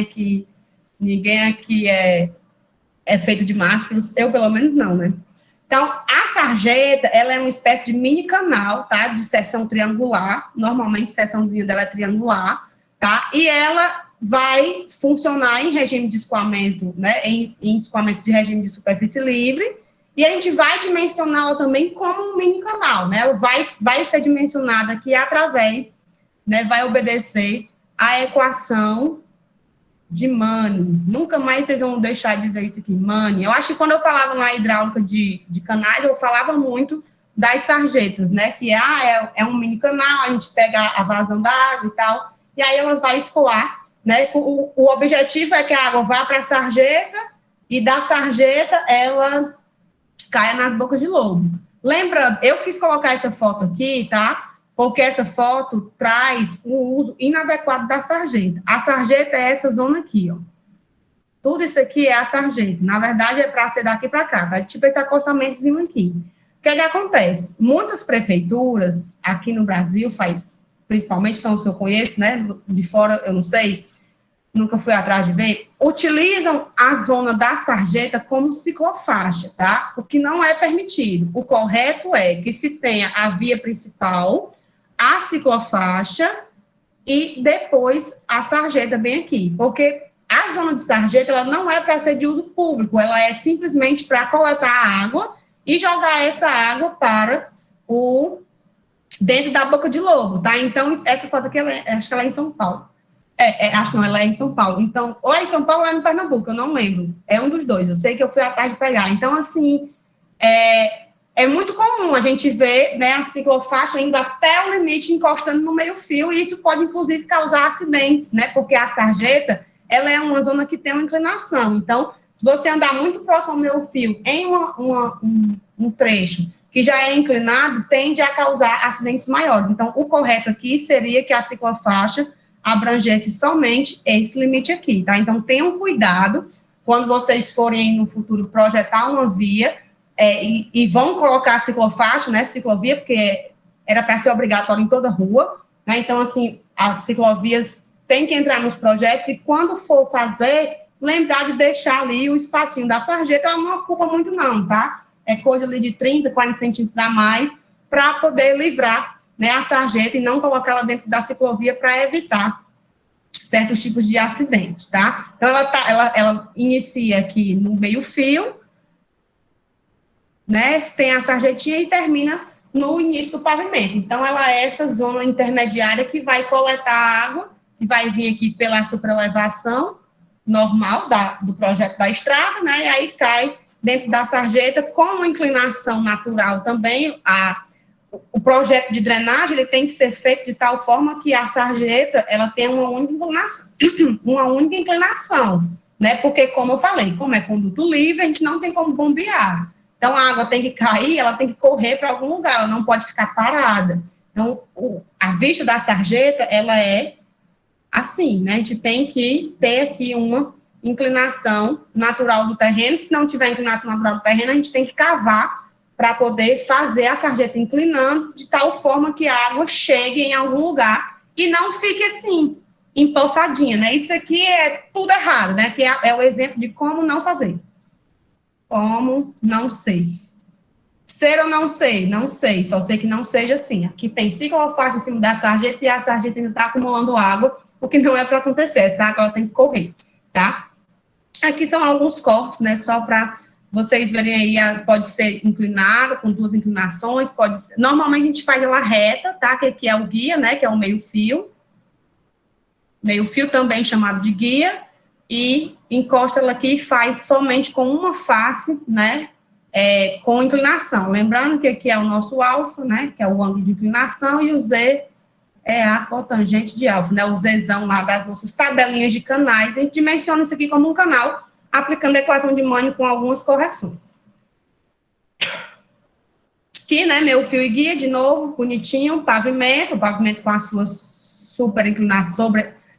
aqui é feito de máscaras, eu pelo menos não, né? Então, a sarjeta, ela é uma espécie de mini canal, tá? De seção triangular, normalmente a seçãozinha dela é triangular, tá? E ela vai funcionar em regime de escoamento, né? Em escoamento de regime de superfície livre, e a gente vai dimensioná-la também como um mini canal, né? Ela vai ser dimensionada aqui através, né? Vai obedecer à equação de Manning. Nunca mais vocês vão deixar de ver isso aqui, Manning. Eu acho que quando eu falava na hidráulica de canais, eu falava muito das sarjetas, né? Que é um mini canal, a gente pega a vazão da água e tal, e aí ela vai escoar, né? O objetivo é que a água vá para a sarjeta, e da sarjeta ela caia nas bocas de lobo. Lembrando, eu quis colocar essa foto aqui, tá? Porque essa foto traz um uso inadequado da sarjeta. A sarjeta é essa zona aqui, ó. Tudo isso aqui é a sarjeta. Na verdade, é para ser daqui para cá, tá? Tipo esse acostamentozinho aqui. O que acontece? Muitas prefeituras aqui no Brasil principalmente são os que eu conheço, né? De fora, eu não sei, nunca fui atrás de ver, utilizam a zona da sarjeta como ciclofaixa, tá? O que não é permitido. O correto é que se tenha a via principal, a ciclofaixa e depois a sarjeta bem aqui. Porque a zona de sarjeta, ela não é para ser de uso público, ela é simplesmente para coletar a água e jogar essa água para dentro da Boca de Lobo, tá? Então, essa foto aqui, acho que ela é em São Paulo. Acho que não, ela é em São Paulo. Então, ou é em São Paulo ou é no Pernambuco, eu não lembro. É um dos dois, eu sei que eu fui atrás de pegar. Então, assim, é muito comum a gente ver, né, a ciclofaixa indo até o limite, encostando no meio-fio, e isso pode, inclusive, causar acidentes, né? Porque a sarjeta, ela é uma zona que tem uma inclinação. Então, se você andar muito próximo ao meio-fio em um trecho que já é inclinado, tende a causar acidentes maiores. Então, o correto aqui seria que a ciclofaixa abrangesse somente esse limite aqui, tá? Então, tenham cuidado quando vocês forem no futuro projetar uma via e vão colocar a ciclofaixa, né, ciclovia, porque era para ser obrigatório em toda rua, né? Então, assim, as ciclovias têm que entrar nos projetos e quando for fazer, lembrar de deixar ali o espacinho da sarjeta, ela não ocupa muito não, tá? É coisa ali de 30, 40 centímetros a mais, para poder livrar, né, a sarjeta e não colocar ela dentro da ciclovia para evitar certos tipos de acidentes, tá? Então, ela inicia aqui no meio-fio, né, tem a sarjetinha e termina no início do pavimento. Então, ela é essa zona intermediária que vai coletar água, que vai vir aqui pela superelevação normal do projeto da estrada, né, e aí cai dentro da sarjeta, com uma inclinação natural também. O projeto de drenagem ele tem que ser feito de tal forma que a sarjeta ela tenha uma única inclinação, né? Porque, como eu falei, como é conduto livre, a gente não tem como bombear. Então, a água tem que cair, ela tem que correr para algum lugar, ela não pode ficar parada. Então, a vista da sarjeta, ela é assim, né? A gente tem que ter aqui uma inclinação natural do terreno. Se não tiver inclinação natural do terreno, a gente tem que cavar para poder fazer a sarjeta inclinando de tal forma que a água chegue em algum lugar e não fique assim, empoçadinha, né? Isso aqui é tudo errado, né? Que é o exemplo de como não fazer. Como não sei. Ser ou não sei? Não sei, só sei que não seja assim. Aqui tem ciclofaixa em cima da sarjeta e a sarjeta ainda está acumulando água, o que não é para acontecer, essa água ela tem que correr, tá? Aqui são alguns cortes, né, só para vocês verem aí, pode ser inclinada, com duas inclinações, normalmente a gente faz ela reta, tá, que aqui é o guia, né, que é o meio-fio também chamado de guia, e encosta ela aqui e faz somente com uma face, né, com inclinação, lembrando que aqui é o nosso alfa, né, que é o ângulo de inclinação, e o Z é a cotangente de alfa, né, o Zzão lá das nossas tabelinhas de canais, a gente dimensiona isso aqui como um canal, aplicando a equação de Manning com algumas correções. Aqui, né, meu fio e guia, de novo, bonitinho, o pavimento com a sua super inclinação,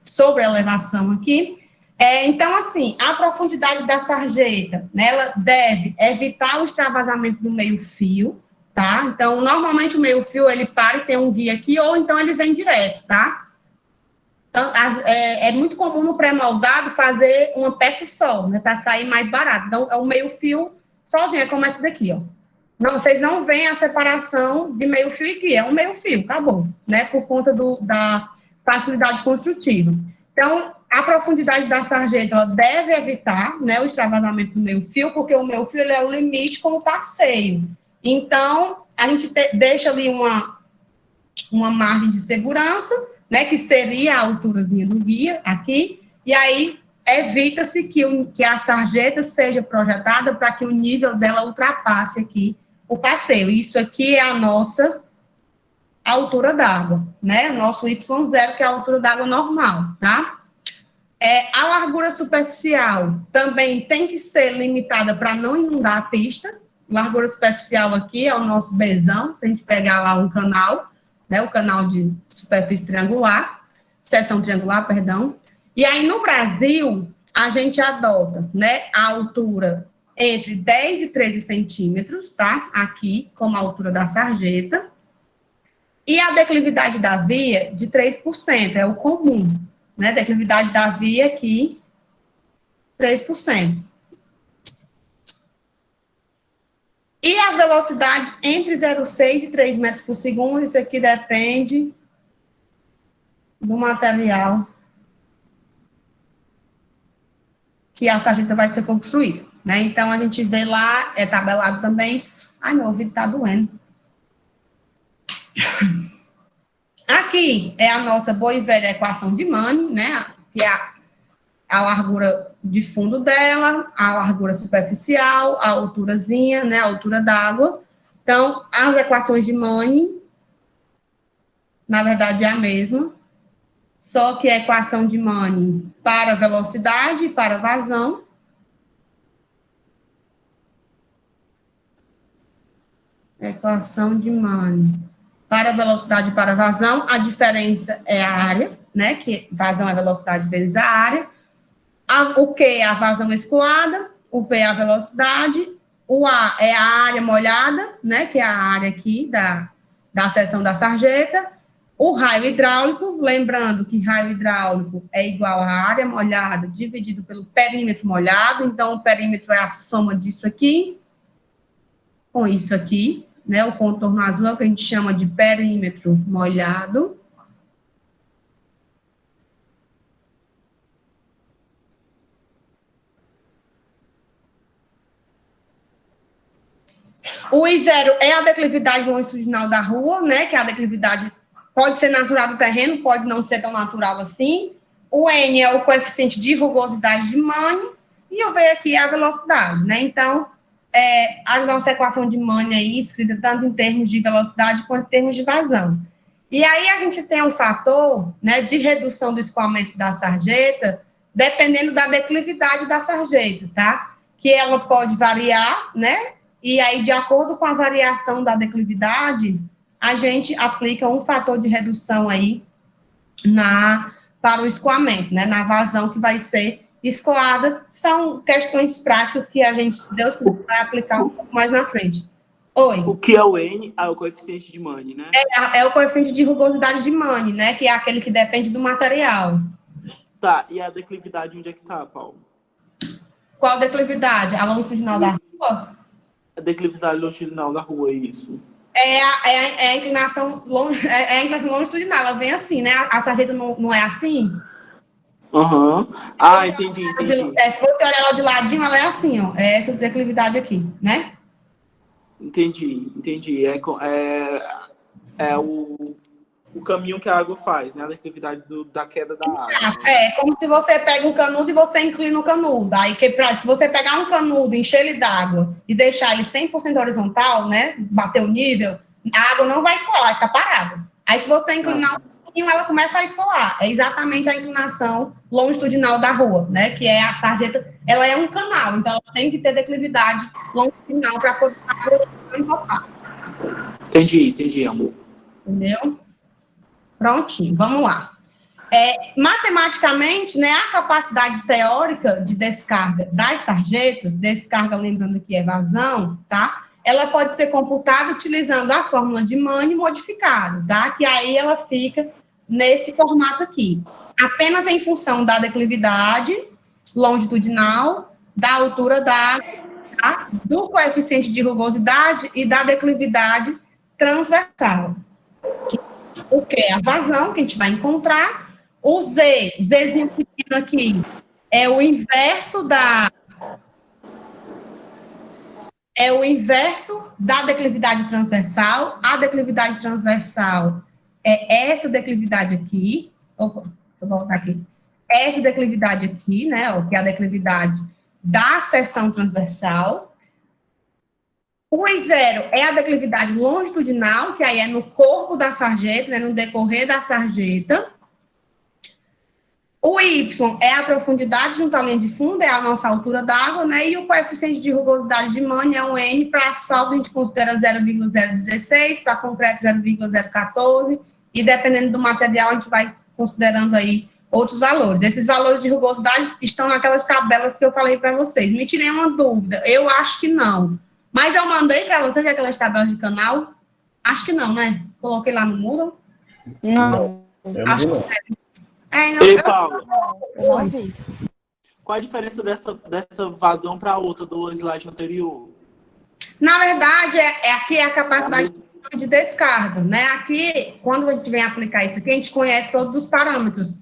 sobre elevação aqui. Então, assim, a profundidade da sarjeta, né, ela deve evitar o extravasamento do meio-fio, tá? Então, normalmente o meio-fio, ele para e tem um guia aqui, ou então ele vem direto, tá? Então, é muito comum no pré-moldado fazer uma peça só, né, para sair mais barato. Então, é o meio-fio sozinho, é como essa daqui, ó. Não, vocês não veem a separação de meio-fio e guia, é um meio-fio, acabou, né, por conta da facilidade construtiva. Então, a profundidade da sarjeta, ela deve evitar, né, o extravasamento do meio-fio, porque o meio-fio ele é o limite como passeio. Então, a gente deixa ali uma margem de segurança, né, que seria a alturazinha do guia, aqui, e aí evita-se que a sarjeta seja projetada para que o nível dela ultrapasse aqui o passeio. Isso aqui é a nossa altura d'água, né, nosso Y0, que é a altura d'água normal, tá? A largura superficial também tem que ser limitada para não inundar a pista. Largura superficial aqui é o nosso Bzão, se a gente pegar lá um canal, né, o canal de superfície triangular, seção triangular, perdão. E aí, no Brasil, a gente adota, né, a altura entre 10 e 13 centímetros, tá? Aqui, como a altura da sarjeta. E a declividade da via de 3%, é o comum, né? Declividade da via aqui, 3%. E as velocidades entre 0,6 e 3 metros por segundo, isso aqui depende do material que a sarjeta vai ser construída, né? Então, a gente vê lá, é tabelado também. Ai, meu ouvido tá doendo. Aqui é a nossa boa e velha equação de Manning, né? Que é a largura de fundo dela, a largura superficial, a alturazinha, né? A altura d'água. Então, as equações de Manning, na verdade, é a mesma, só que a equação de Manning para velocidade e para vazão. Equação de Manning para velocidade e para vazão, a diferença é a área, né? Que vazão é velocidade vezes a área. O Q é a vazão escoada, o V é a velocidade, o A é a área molhada, né? Que é a área aqui da seção da sarjeta. O raio hidráulico, lembrando que raio hidráulico é igual à área molhada dividido pelo perímetro molhado, então o perímetro é a soma disso aqui com isso aqui, né? O contorno azul é o que a gente chama de perímetro molhado. O I0 é a declividade longitudinal da rua, né? Que é a declividade pode ser natural do terreno, pode não ser tão natural assim. O N é o coeficiente de rugosidade de Manning, e o V aqui é a velocidade, né? Então, a nossa equação de Manning aí, escrita tanto em termos de velocidade quanto em termos de vazão. E aí a gente tem um fator, né, de redução do escoamento da sarjeta, dependendo da declividade da sarjeta, tá? Que ela pode variar, né? E aí, de acordo com a variação da declividade, a gente aplica um fator de redução aí para o escoamento, né? Na vazão que vai ser escoada. São questões práticas que a gente, se Deus quiser, vai aplicar um pouco mais na frente. Oi. O que é o N? Ah, o coeficiente de Manning, né? É o coeficiente de rugosidade de Manning, né? Que é aquele que depende do material. Tá, e a declividade onde é que tá, Paulo? Qual declividade? A longitudinal da rua? A declividade longitudinal da rua, é isso. É a inclinação longitudinal, ela vem assim, né? A sarjeta não é assim? Aham. Ah, entendi. Se você olhar ela de ladinho, ela é assim, ó. É essa declividade aqui, né? Entendi. É o caminho que a água faz, né? A declividade da queda da água. É como se você pega um canudo e você inclina o canudo. Aí, se você pegar um canudo, encher ele d'água e deixar ele 100% horizontal, né? Bater o nível, a água não vai escoar, vai ficar parada. Aí, se você inclinar um pouquinho, ela começa a escoar. É exatamente a inclinação longitudinal da rua, né? Que é a sarjeta, ela é um canal, então ela tem que ter declividade longitudinal para poder empoçar. Entendi, amor. Entendeu? Prontinho, vamos lá. Matematicamente, né, a capacidade teórica de descarga das sarjetas, descarga, lembrando que é vazão, tá? Ela pode ser computada utilizando a fórmula de Manning modificada, tá? Que aí ela fica nesse formato aqui. Apenas em função da declividade longitudinal, da altura da água, tá? Do coeficiente de rugosidade e da declividade transversal. O que é a vazão, que a gente vai encontrar. O Z, o Zzinho pequeno aqui, é o inverso da declividade transversal. A declividade transversal é essa declividade aqui. Opa, deixa eu voltar aqui. Essa declividade aqui, né, que é a declividade da seção transversal. O I0 é a declividade longitudinal, que aí é no corpo da sarjeta, né, no decorrer da sarjeta. O Y é a profundidade junto à linha de fundo, é a nossa altura d'água, né? E o coeficiente de rugosidade de Manning é o N. Para asfalto, a gente considera 0,016, para concreto, 0,014, e dependendo do material, a gente vai considerando aí outros valores. Esses valores de rugosidade estão naquelas tabelas que eu falei para vocês. Me tirei uma dúvida, eu acho que não. Mas eu mandei para vocês aquelas tabelas de canal? Acho que não, né? Coloquei lá no muro? Não. Eu não vi, não. Não, Ei, Paula, Eu não vi. qual a diferença dessa vazão para a outra do slide anterior? Na verdade, aqui é a capacidade de descarga, né? Aqui, quando a gente vem aplicar isso aqui, a gente conhece todos os parâmetros,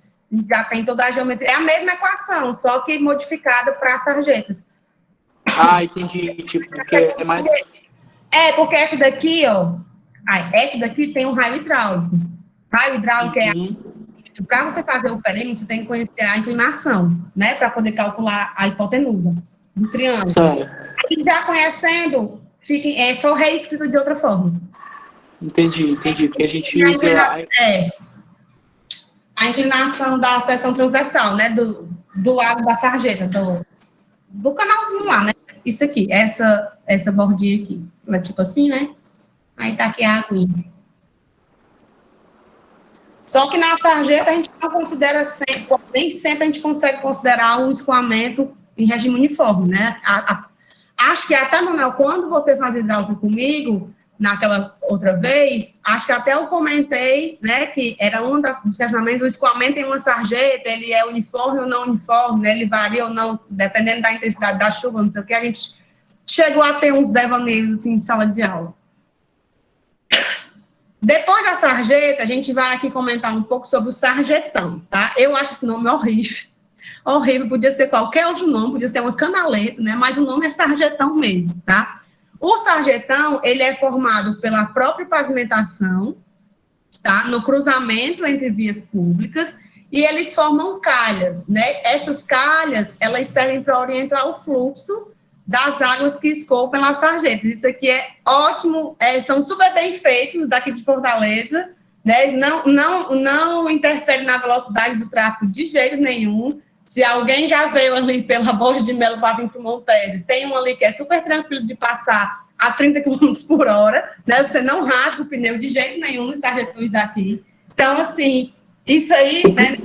já tem toda a geometria, é a mesma equação, só que modificada para sarjetas. Ah, entendi, tipo, porque é mais... Porque essa daqui, ó, essa daqui tem um raio hidráulico. Raio hidráulico para você fazer o perímetro, você tem que conhecer a inclinação, né? Para poder calcular a hipotenusa do triângulo. Certo. E já conhecendo, é só reescrito de outra forma. Entendi, porque a gente usa... A inclinação da seção transversal, né? Do lado da sarjeta, do canalzinho lá, né? Isso aqui, essa bordinha aqui. Ela é tipo assim, né? Aí tá aqui a aguinha. Só que na sarjeta a gente não considera sempre, nem sempre a gente consegue considerar um escoamento em regime uniforme, né? Acho que até, Manuel, quando você faz hidráulica comigo, naquela outra vez, acho que até eu comentei, né, que era um dos questionamentos, o escoamento em uma sarjeta, ele é uniforme ou não uniforme, né? Ele varia ou não, dependendo da intensidade da chuva, não sei o que, a gente chegou a ter uns devaneios, assim, de sala de aula. Depois da sarjeta, a gente vai aqui comentar um pouco sobre o sarjetão, tá? Eu acho esse nome horrível. Horrível, podia ser qualquer outro nome, podia ser uma canaleta, né? Mas o nome é sarjetão mesmo, tá? O sarjetão, ele é formado pela própria pavimentação, tá? No cruzamento entre vias públicas, e eles formam calhas, né? Essas calhas, elas servem para orientar o fluxo das águas que escoam pelas sarjetas. Isso aqui é ótimo, são super bem feitos daqui de Fortaleza, né? Não interfere na velocidade do tráfego de jeito nenhum. Se alguém já veio ali pela Borges de Melo para vir para o Montese, tem um ali que é super tranquilo de passar a 30 km por hora, né? Você não rasga o pneu de jeito nenhum nos sarjetões daqui. Então, assim, isso aí, né?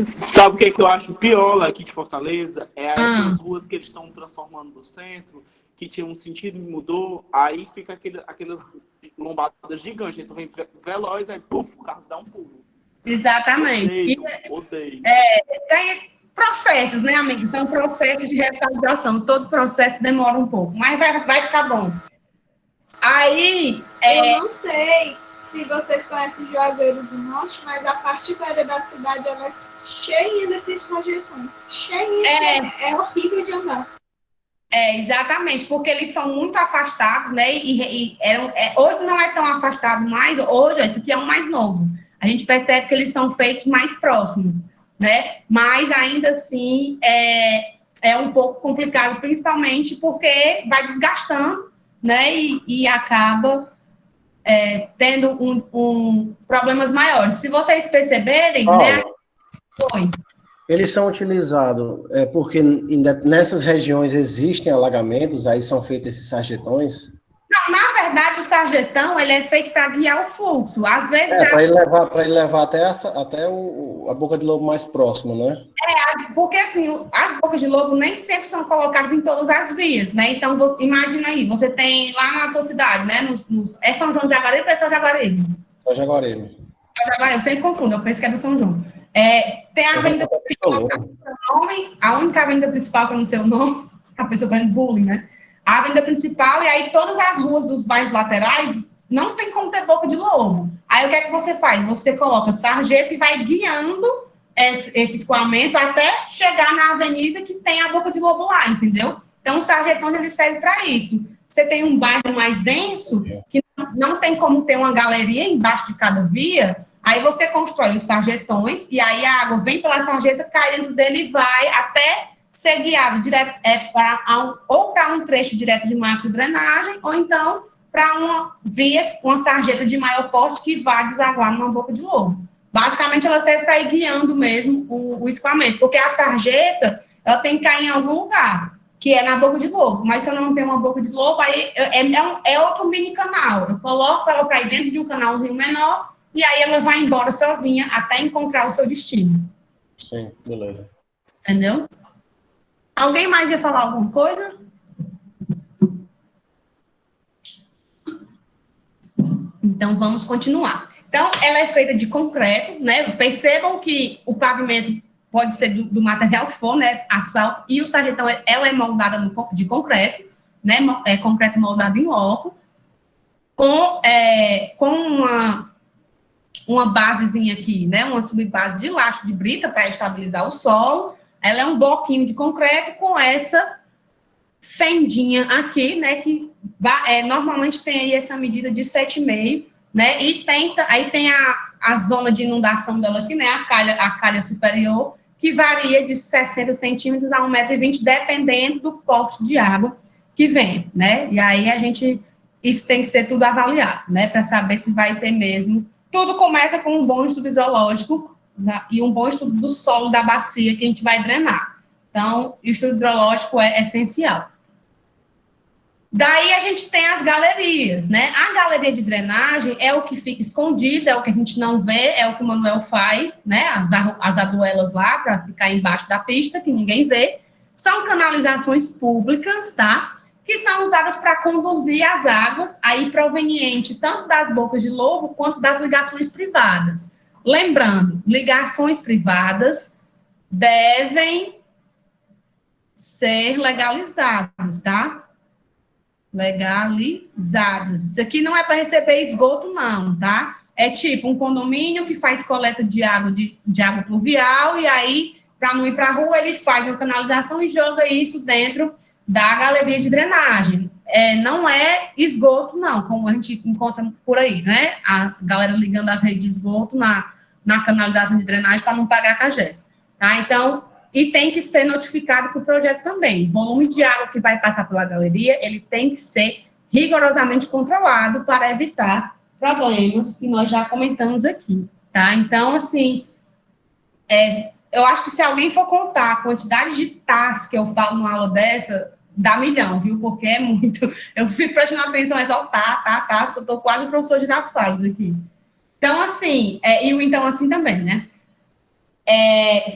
Sabe o que eu acho pior lá aqui de Fortaleza? É as ruas que eles estão transformando no centro, que tinha um sentido e mudou, aí fica aquelas lombadas gigantes. Então vem veloz, aí puf, o carro dá um pulo. Exatamente. Odeio. Tem processos, né, amigo? São processos de revitalização. Todo processo demora um pouco, mas vai ficar bom. Aí... Eu não sei se vocês conhecem Juazeiro do Norte, mas a parte velha da cidade ela é cheia desses trajetões. Cheia. É horrível de andar. Exatamente, porque eles são muito afastados, né? Hoje não é tão afastado mais, hoje, esse aqui é um mais novo. A gente percebe que eles são feitos mais próximos, né? Mas ainda assim é um pouco complicado, principalmente porque vai desgastando, né? E acaba tendo problemas maiores. Se vocês perceberem, né? Eles são utilizados porque nessas regiões existem alagamentos, aí são feitos esses sarjetões? Não, na verdade, o sarjetão, ele é feito para guiar o fluxo. Às vezes... para ele levar até a boca de lobo mais próximo, né? Porque, assim, as bocas de lobo nem sempre são colocadas em todas as vias, né? Então, imagina aí, você tem lá na tua cidade, né? É São João de Jaguaribe ou é São Jaguaribe? São Jaguaribe. Eu sempre confundo, eu penso que é do São João. Tem a avenida principal, a única avenida principal que eu não sei o nome, a pessoa fazendo bullying, né? A avenida principal, e aí todas as ruas dos bairros laterais não tem como ter boca de lobo. Aí o que é que você faz? Você coloca sarjeta e vai guiando esse escoamento até chegar na avenida que tem a boca de lobo lá, entendeu? Então, o sarjetão, ele serve para isso. Você tem um bairro mais denso, que não tem como ter uma galeria embaixo de cada via, aí você constrói os sarjetões, e aí a água vem pela sarjeta, cai dentro dele e vai até ser guiado direto, ou para um trecho direto de mato de drenagem, ou então para uma via, uma sarjeta de maior porte que vai desaguar numa boca de lobo. Basicamente, ela serve para ir guiando mesmo o escoamento, porque a sarjeta, ela tem que cair em algum lugar, que é na boca de lobo. Mas se eu não tenho uma boca de lobo, aí é outro mini canal. Eu coloco ela para ir dentro de um canalzinho menor, e aí ela vai embora sozinha até encontrar o seu destino. Sim, beleza. Entendeu? Alguém mais ia falar alguma coisa? Então, vamos continuar. Então, ela é feita de concreto, né? Percebam que o pavimento pode ser do material que for, né? Asfalto, e o sarjetão, ela é moldada de concreto, né? É concreto moldado em loco, com uma basezinha aqui, né? Uma subbase de laje de brita para estabilizar o solo. Ela é um bloquinho de concreto com essa fendinha aqui, né? Que normalmente tem aí essa medida de 7,5, né? E aí tem a zona de inundação dela aqui, né? A calha superior, que varia de 60 centímetros a 1,20 m, dependendo do porte de água que vem, né? E aí isso tem que ser tudo avaliado, né? Para saber se vai ter mesmo. Tudo começa com um bom estudo hidrológico, né? E um bom estudo do solo da bacia que a gente vai drenar. Então, o estudo hidrológico é essencial. Daí a gente tem as galerias, né? A galeria de drenagem é o que fica escondido, é o que a gente não vê, é o que o Manuel faz, né? As aduelas lá para ficar embaixo da pista, que ninguém vê. São canalizações públicas, tá? Que são usadas para conduzir as águas, aí proveniente tanto das bocas de lobo quanto das ligações privadas. Lembrando, ligações privadas devem ser legalizadas, tá? Legalizadas. Isso aqui não é para receber esgoto, não, tá? É tipo um condomínio que faz coleta de água, de água pluvial, e aí, para não ir para a rua, ele faz uma canalização e joga isso dentro da galeria de drenagem. Não é esgoto, não, como a gente encontra por aí, né? A galera ligando as redes de esgoto na canalização de drenagem para não pagar a CAGES, tá? Então, e tem que ser notificado para o projeto também. O volume de água que vai passar pela galeria, ele tem que ser rigorosamente controlado para evitar problemas que nós já comentamos aqui, tá? Então, assim, eu acho que se alguém for contar a quantidade de TAS que eu falo numa aula dessa, dá milhão, viu? Porque é muito. Eu fico prestando atenção, é só tá, eu tô quase o professor Girafales aqui. Então, assim, e o então assim também, né?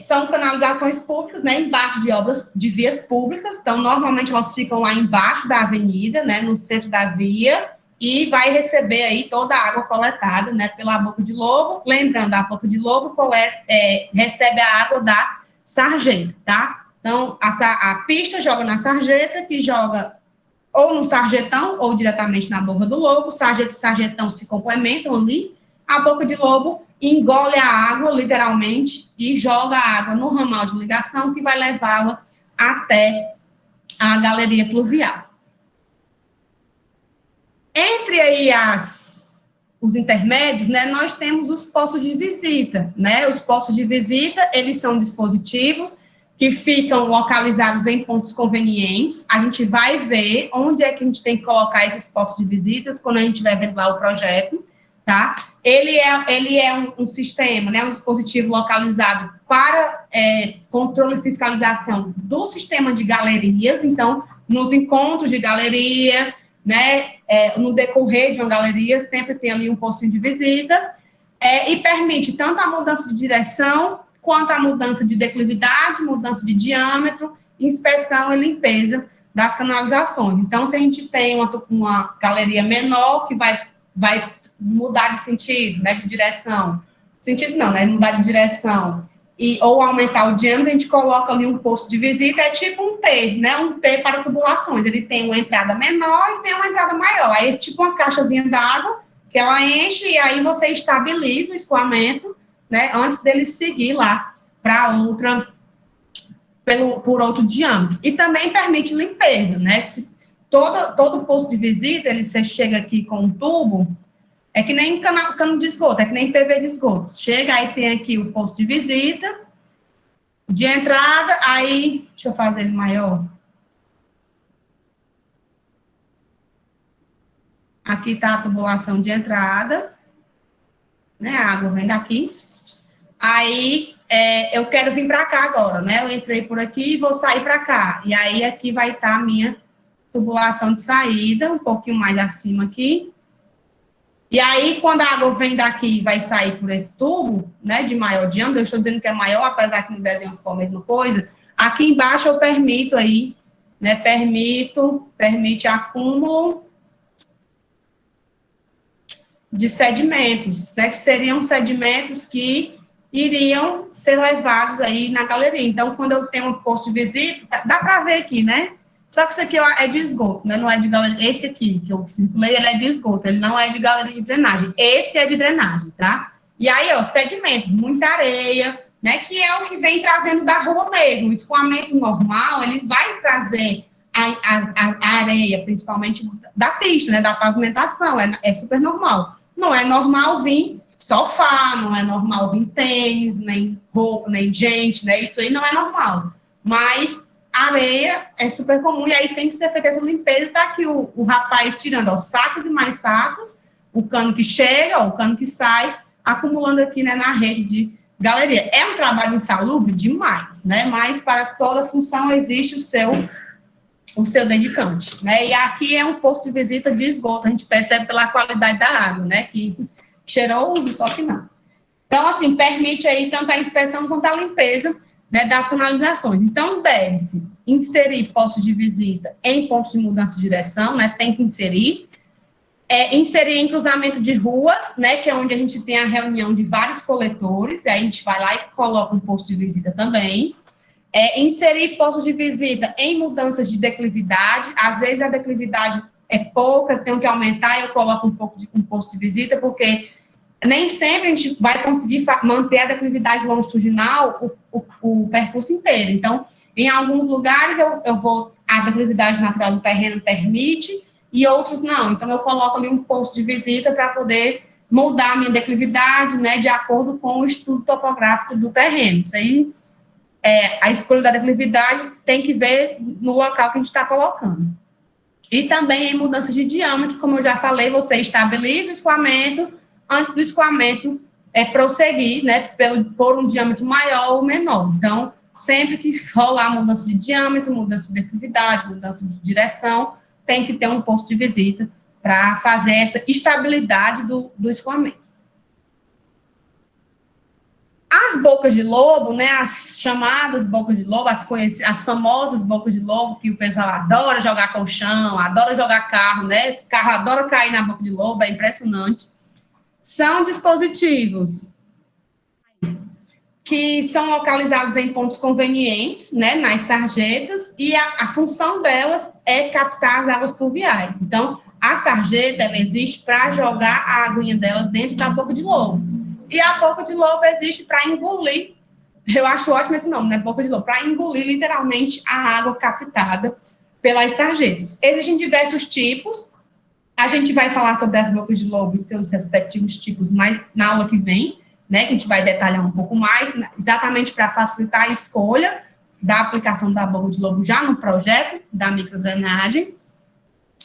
São canalizações públicas, né, embaixo de obras de vias públicas, então, normalmente, elas ficam lá embaixo da avenida, né, no centro da via, e vai receber aí toda a água coletada, né, pela boca de lobo. Lembrando, a boca de lobo recebe a água da sarjeta, tá? Então, a pista joga na sarjeta, que joga ou no sarjetão, ou diretamente na boca do lobo. Sarjeta e sarjetão se complementam ali. A boca de lobo engole a água, literalmente, e joga a água no ramal de ligação, que vai levá-la até a galeria pluvial. Entre aí os intermédios, né, nós temos os postos de visita, né? Os postos de visita, eles são dispositivos que ficam localizados em pontos convenientes. A gente vai ver onde é que a gente tem que colocar esses postos de visitas quando a gente vai vendo lá o projeto, tá? Ele é um sistema, né, um dispositivo localizado para controle e fiscalização do sistema de galerias. Então, nos encontros de galeria, né, no decorrer de uma galeria, sempre tem ali um postinho de visita, e permite tanto a mudança de direção, quanto a mudança de declividade, mudança de diâmetro, inspeção e limpeza das canalizações. Então, se a gente tem uma galeria menor, que vai mudar de sentido, né, de direção, sentido não, né, mudar de direção, ou aumentar o diâmetro, a gente coloca ali um posto de visita, é tipo um T, né, um T para tubulações. Ele tem uma entrada menor e tem uma entrada maior. Aí é tipo uma caixazinha d'água, que ela enche, e aí você estabiliza o escoamento, né, antes dele seguir lá para por outro diâmetro. E também permite limpeza, né? Todo posto de visita, você chega aqui com um tubo, é que nem cano de esgoto, é que nem PV de esgoto. Chega, aí tem aqui o posto de visita, de entrada, aí, deixa eu fazer ele maior. Aqui está a tubulação de entrada, né? A água vem daqui. Aí, eu quero vir para cá agora, né? Eu entrei por aqui e vou sair para cá. E aí, aqui vai estar a minha tubulação de saída, um pouquinho mais acima aqui. E aí, quando a água vem daqui e vai sair por esse tubo, né, de maior diâmetro, eu estou dizendo que é maior, apesar que no desenho ficou a mesma coisa, aqui embaixo eu permito aí, né, permite acúmulo de sedimentos, né, que seriam sedimentos que iriam ser levados aí na galeria. Então, quando eu tenho um posto de visita, dá para ver aqui, né? Só que isso aqui é de esgoto, né? Não é de galeria. Esse aqui, que eu circulei, ele é de esgoto, ele não é de galeria de drenagem. Esse é de drenagem, tá? E aí, ó, sedimentos, muita areia, né? Que é o que vem trazendo da rua mesmo. O escoamento normal, ele vai trazer a areia, principalmente da pista, né? Da pavimentação, é super normal. Não é normal vir sofá, não é normal vir tênis, nem roupa, nem gente, né? Isso aí não é normal. Mas areia é super comum, e aí tem que ser feita essa limpeza. Tá aqui o rapaz tirando, ó, sacos e mais sacos, o cano que chega, ó, o cano que sai, acumulando aqui, né, na rede de galeria. É um trabalho insalubre demais, né? Mas para toda função existe o seu dedicante, né? E aqui é um posto de visita de esgoto, a gente percebe pela qualidade da água, né? Que cheiroso, só que não. Então, assim, permite aí tanto a inspeção quanto a limpeza, né, das canalizações. Então, deve-se inserir postos de visita em pontos de mudança de direção, né? Tem que inserir. Inserir em cruzamento de ruas, né? Que é onde a gente tem a reunião de vários coletores, e aí a gente vai lá e coloca um posto de visita também. Inserir postos de visita em mudanças de declividade. Às vezes a declividade é pouca, tenho que aumentar, eu coloco um pouco de um posto de visita, porque nem sempre a gente vai conseguir manter a declividade longitudinal o percurso inteiro. Então, em alguns lugares a declividade natural do terreno permite, e outros não. Então, eu coloco ali um posto de visita para poder moldar a minha declividade, né, de acordo com o estudo topográfico do terreno. Isso aí, a escolha da declividade tem que ver no local que a gente está colocando. E também em mudança de diâmetro, como eu já falei, você estabiliza o escoamento antes do escoamento prosseguir, né, por um diâmetro maior ou menor. Então, sempre que rolar mudança de diâmetro, mudança de declividade, mudança de direção, tem que ter um posto de visita para fazer essa estabilidade do escoamento. As bocas de lobo, né, as chamadas bocas de lobo, as famosas bocas de lobo, que o pessoal adora jogar colchão, adora jogar carro, né, carro adora cair na boca de lobo, é impressionante. São dispositivos que são localizados em pontos convenientes, né, nas sarjetas, e a função delas é captar as águas pluviais. Então, a sarjeta, ela existe para jogar a aguinha dela dentro da boca de lobo. E a boca de lobo existe para engolir, eu acho ótimo esse nome, né, boca de lobo, para engolir literalmente a água captada pelas sarjetas. Existem diversos tipos. A gente vai falar sobre as bocas de lobo e seus respectivos tipos mais na aula que vem, né, que a gente vai detalhar um pouco mais, exatamente para facilitar a escolha da aplicação da boca de lobo já no projeto da microdrenagem.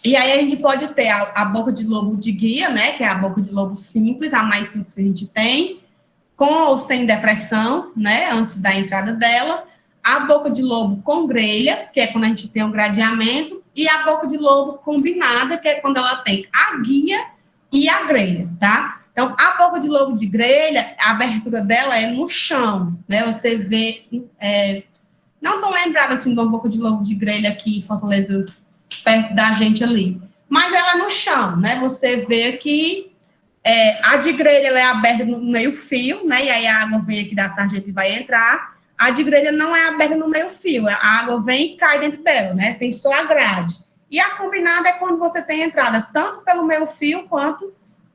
E aí a gente pode ter a boca de lobo de guia, né, que é a boca de lobo simples, a mais simples que a gente tem, com ou sem depressão, né, antes da entrada dela, a boca de lobo com grelha, que é quando a gente tem um gradeamento, e a boca de lobo combinada, que é quando ela tem a guia e a grelha, tá? Então, a boca de lobo de grelha, a abertura dela é no chão, né? Você vê, não tô lembrada, assim, de uma boca de lobo de grelha aqui em Fortaleza, perto da gente ali, mas ela é no chão, né? Você vê que a de grelha, ela é aberta no meio fio, né? E aí a água vem aqui da sarjeta e vai entrar. A de grelha não é aberta no meio fio, a água vem e cai dentro dela, né? Tem só a grade. E a combinada é quando você tem entrada tanto pelo meio fio quanto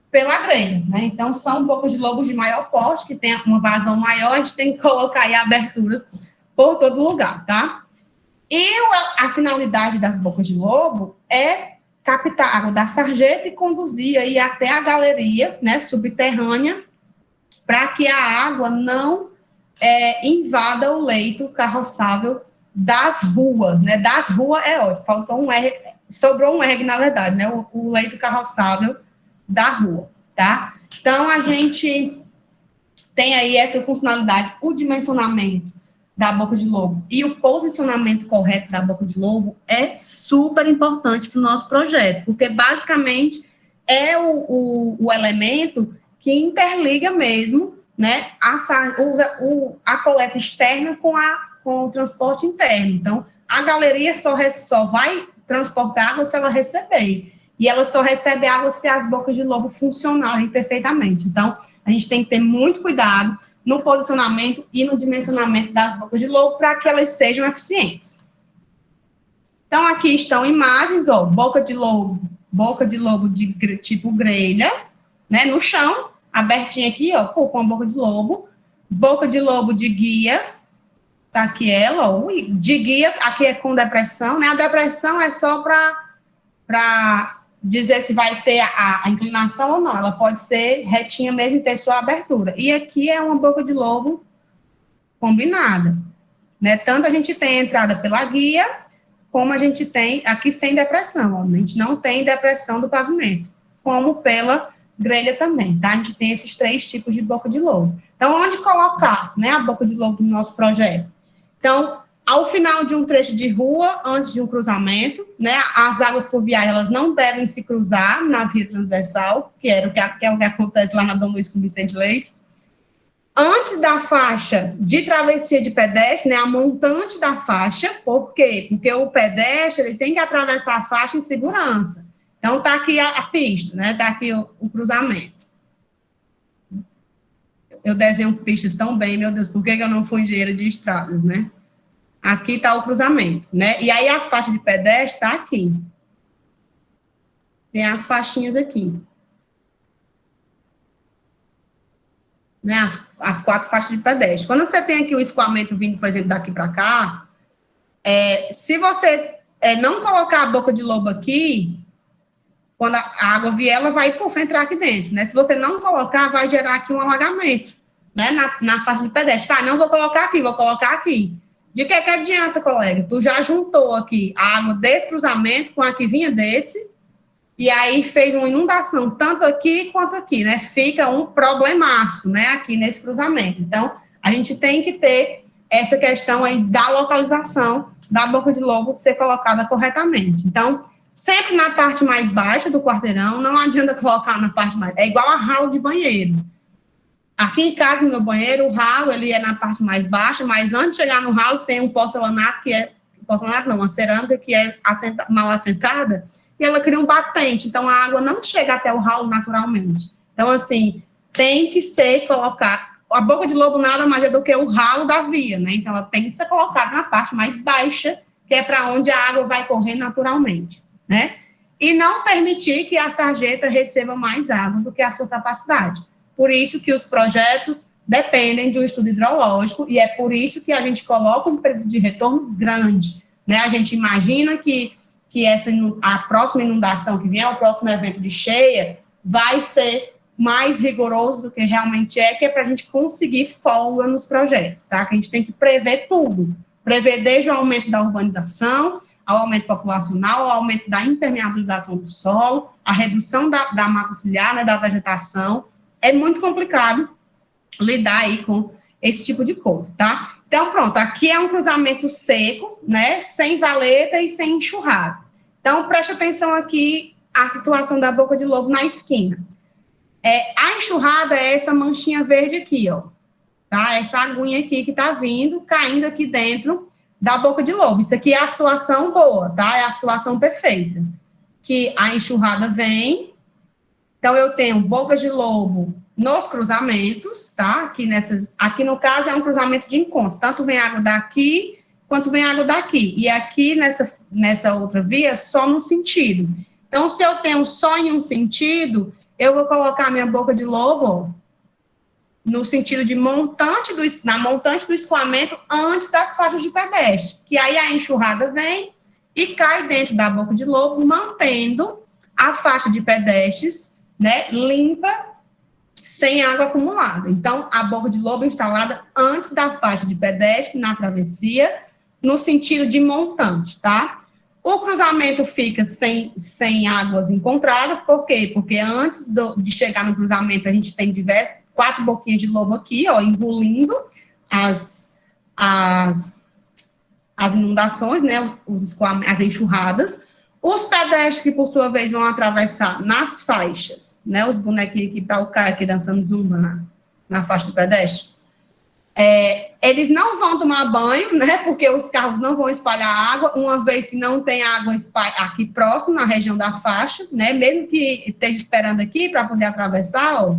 pela grelha, né? Então, são bocas de lobos de maior porte, que tem uma vazão maior, a gente tem que colocar aí aberturas por todo lugar, tá? E a finalidade das bocas de lobo é captar água da sarjeta e conduzir aí até a galeria, né, subterrânea, para que a água não invada o leito carroçável das ruas, né? Das ruas ótimo, faltou um R, sobrou um R, na verdade, né? O leito carroçável da rua, tá? Então, a gente tem aí essa funcionalidade, o dimensionamento da boca de lobo e o posicionamento correto da boca de lobo é super importante para o nosso projeto, porque, basicamente, é o elemento que interliga mesmo, né, a coleta externa com o transporte interno. Então, a galeria só vai transportar água se ela receber. E ela só recebe água se as bocas de lobo funcionarem perfeitamente. Então, a gente tem que ter muito cuidado no posicionamento e no dimensionamento das bocas de lobo para que elas sejam eficientes. Então, aqui estão imagens, ó, boca de lobo de tipo grelha, né, no chão, abertinha aqui, ó, com uma boca de lobo de guia, tá aqui ela, ó, de guia, aqui é com depressão, né, a depressão é só para dizer se vai ter a inclinação ou não, ela pode ser retinha mesmo e ter sua abertura, e aqui é uma boca de lobo combinada, né, tanto a gente tem a entrada pela guia, como a gente tem aqui sem depressão, ó, a gente não tem depressão do pavimento, como pela grelha também, tá? A gente tem esses 3 tipos de boca de lobo. Então, onde colocar, né, a boca de lobo no nosso projeto? Então, ao final de um trecho de rua, antes de um cruzamento, né, as águas pluviais, elas não devem se cruzar na via transversal, que é o que acontece lá na Dom Luiz com Vicente Leite. Antes da faixa de travessia de pedestre, né, a montante da faixa, por quê? Porque o pedestre, ele tem que atravessar a faixa em segurança. Então, tá aqui a pista, né, tá aqui o cruzamento. Eu desenho pistas tão bem, meu Deus, por que eu não fui engenheira de estradas, né? Aqui tá o cruzamento, né, e aí a faixa de pedestre tá aqui. Tem as faixinhas aqui. Né, as 4 faixas de pedestre. Quando você tem aqui o escoamento vindo, por exemplo, daqui para cá, se você não colocar a boca de lobo aqui, quando a água vier, ela vai, entrar aqui dentro, né? Se você não colocar, vai gerar aqui um alagamento, né, na faixa de pedestre. Não vou colocar aqui, vou colocar aqui. De que adianta, colega? Tu já juntou aqui a água desse cruzamento com a que vinha desse, e aí fez uma inundação, tanto aqui quanto aqui, né? Fica um problemaço, né, aqui nesse cruzamento. Então, a gente tem que ter essa questão aí da localização da boca de lobo ser colocada corretamente. Então, sempre na parte mais baixa do quarteirão, não adianta colocar na parte mais... É igual a ralo de banheiro. Aqui em casa, no meu banheiro, o ralo, ele é na parte mais baixa, mas antes de chegar no ralo, tem um porcelanato, uma cerâmica que é mal assentada, e ela cria um batente, então a água não chega até o ralo naturalmente. Então, assim, tem que ser colocada... A boca de lobo nada mais é do que o ralo da via, né? Então, ela tem que ser colocada na parte mais baixa, que é para onde a água vai correr naturalmente, né? E não permitir que a sarjeta receba mais água do que a sua capacidade. Por isso que os projetos dependem de um estudo hidrológico, e é por isso que a gente coloca um período de retorno grande, né? A gente imagina que a próxima inundação que vier, o próximo evento de cheia, vai ser mais rigoroso do que realmente que é para a gente conseguir folga nos projetos, tá? Que a gente tem que prever tudo. Prever desde o aumento da urbanização, ao aumento populacional, ao aumento da impermeabilização do solo, a redução da mata ciliar, né, da vegetação. É muito complicado lidar aí com esse tipo de coisa, tá? Então, pronto, aqui é um cruzamento seco, né, sem valeta e sem enxurrada. Então, preste atenção aqui a situação da boca de lobo na esquina. A enxurrada é essa manchinha verde aqui, ó, tá? Essa aguinha aqui que tá vindo, caindo aqui dentro da boca de lobo. Isso aqui é a situação boa, tá? É a situação perfeita. Que a enxurrada vem, então eu tenho bocas de lobo nos cruzamentos, tá? Aqui no caso é um cruzamento de encontro, tanto vem água daqui, quanto vem água daqui. E aqui nessa outra via, só num sentido. Então, se eu tenho só em um sentido, eu vou colocar minha boca de lobo, ó, no sentido de na montante do escoamento antes das faixas de pedestre, que aí a enxurrada vem e cai dentro da boca de lobo, mantendo a faixa de pedestres, né, limpa, sem água acumulada. Então, a boca de lobo é instalada antes da faixa de pedestre, na travessia, no sentido de montante, tá? O cruzamento fica sem águas encontradas, por quê? Porque antes de chegar no cruzamento, a gente tem 4 boquinhas de lobo aqui, ó, engolindo as inundações, né, as enxurradas. Os pedestres que, por sua vez, vão atravessar nas faixas, né? Os bonequinhos que tá o Caio aqui dançando zumba na faixa do pedestre. Eles não vão tomar banho, né? Porque os carros não vão espalhar água, uma vez que não tem água aqui próximo, na região da faixa, né? Mesmo que esteja esperando aqui para poder atravessar, ó,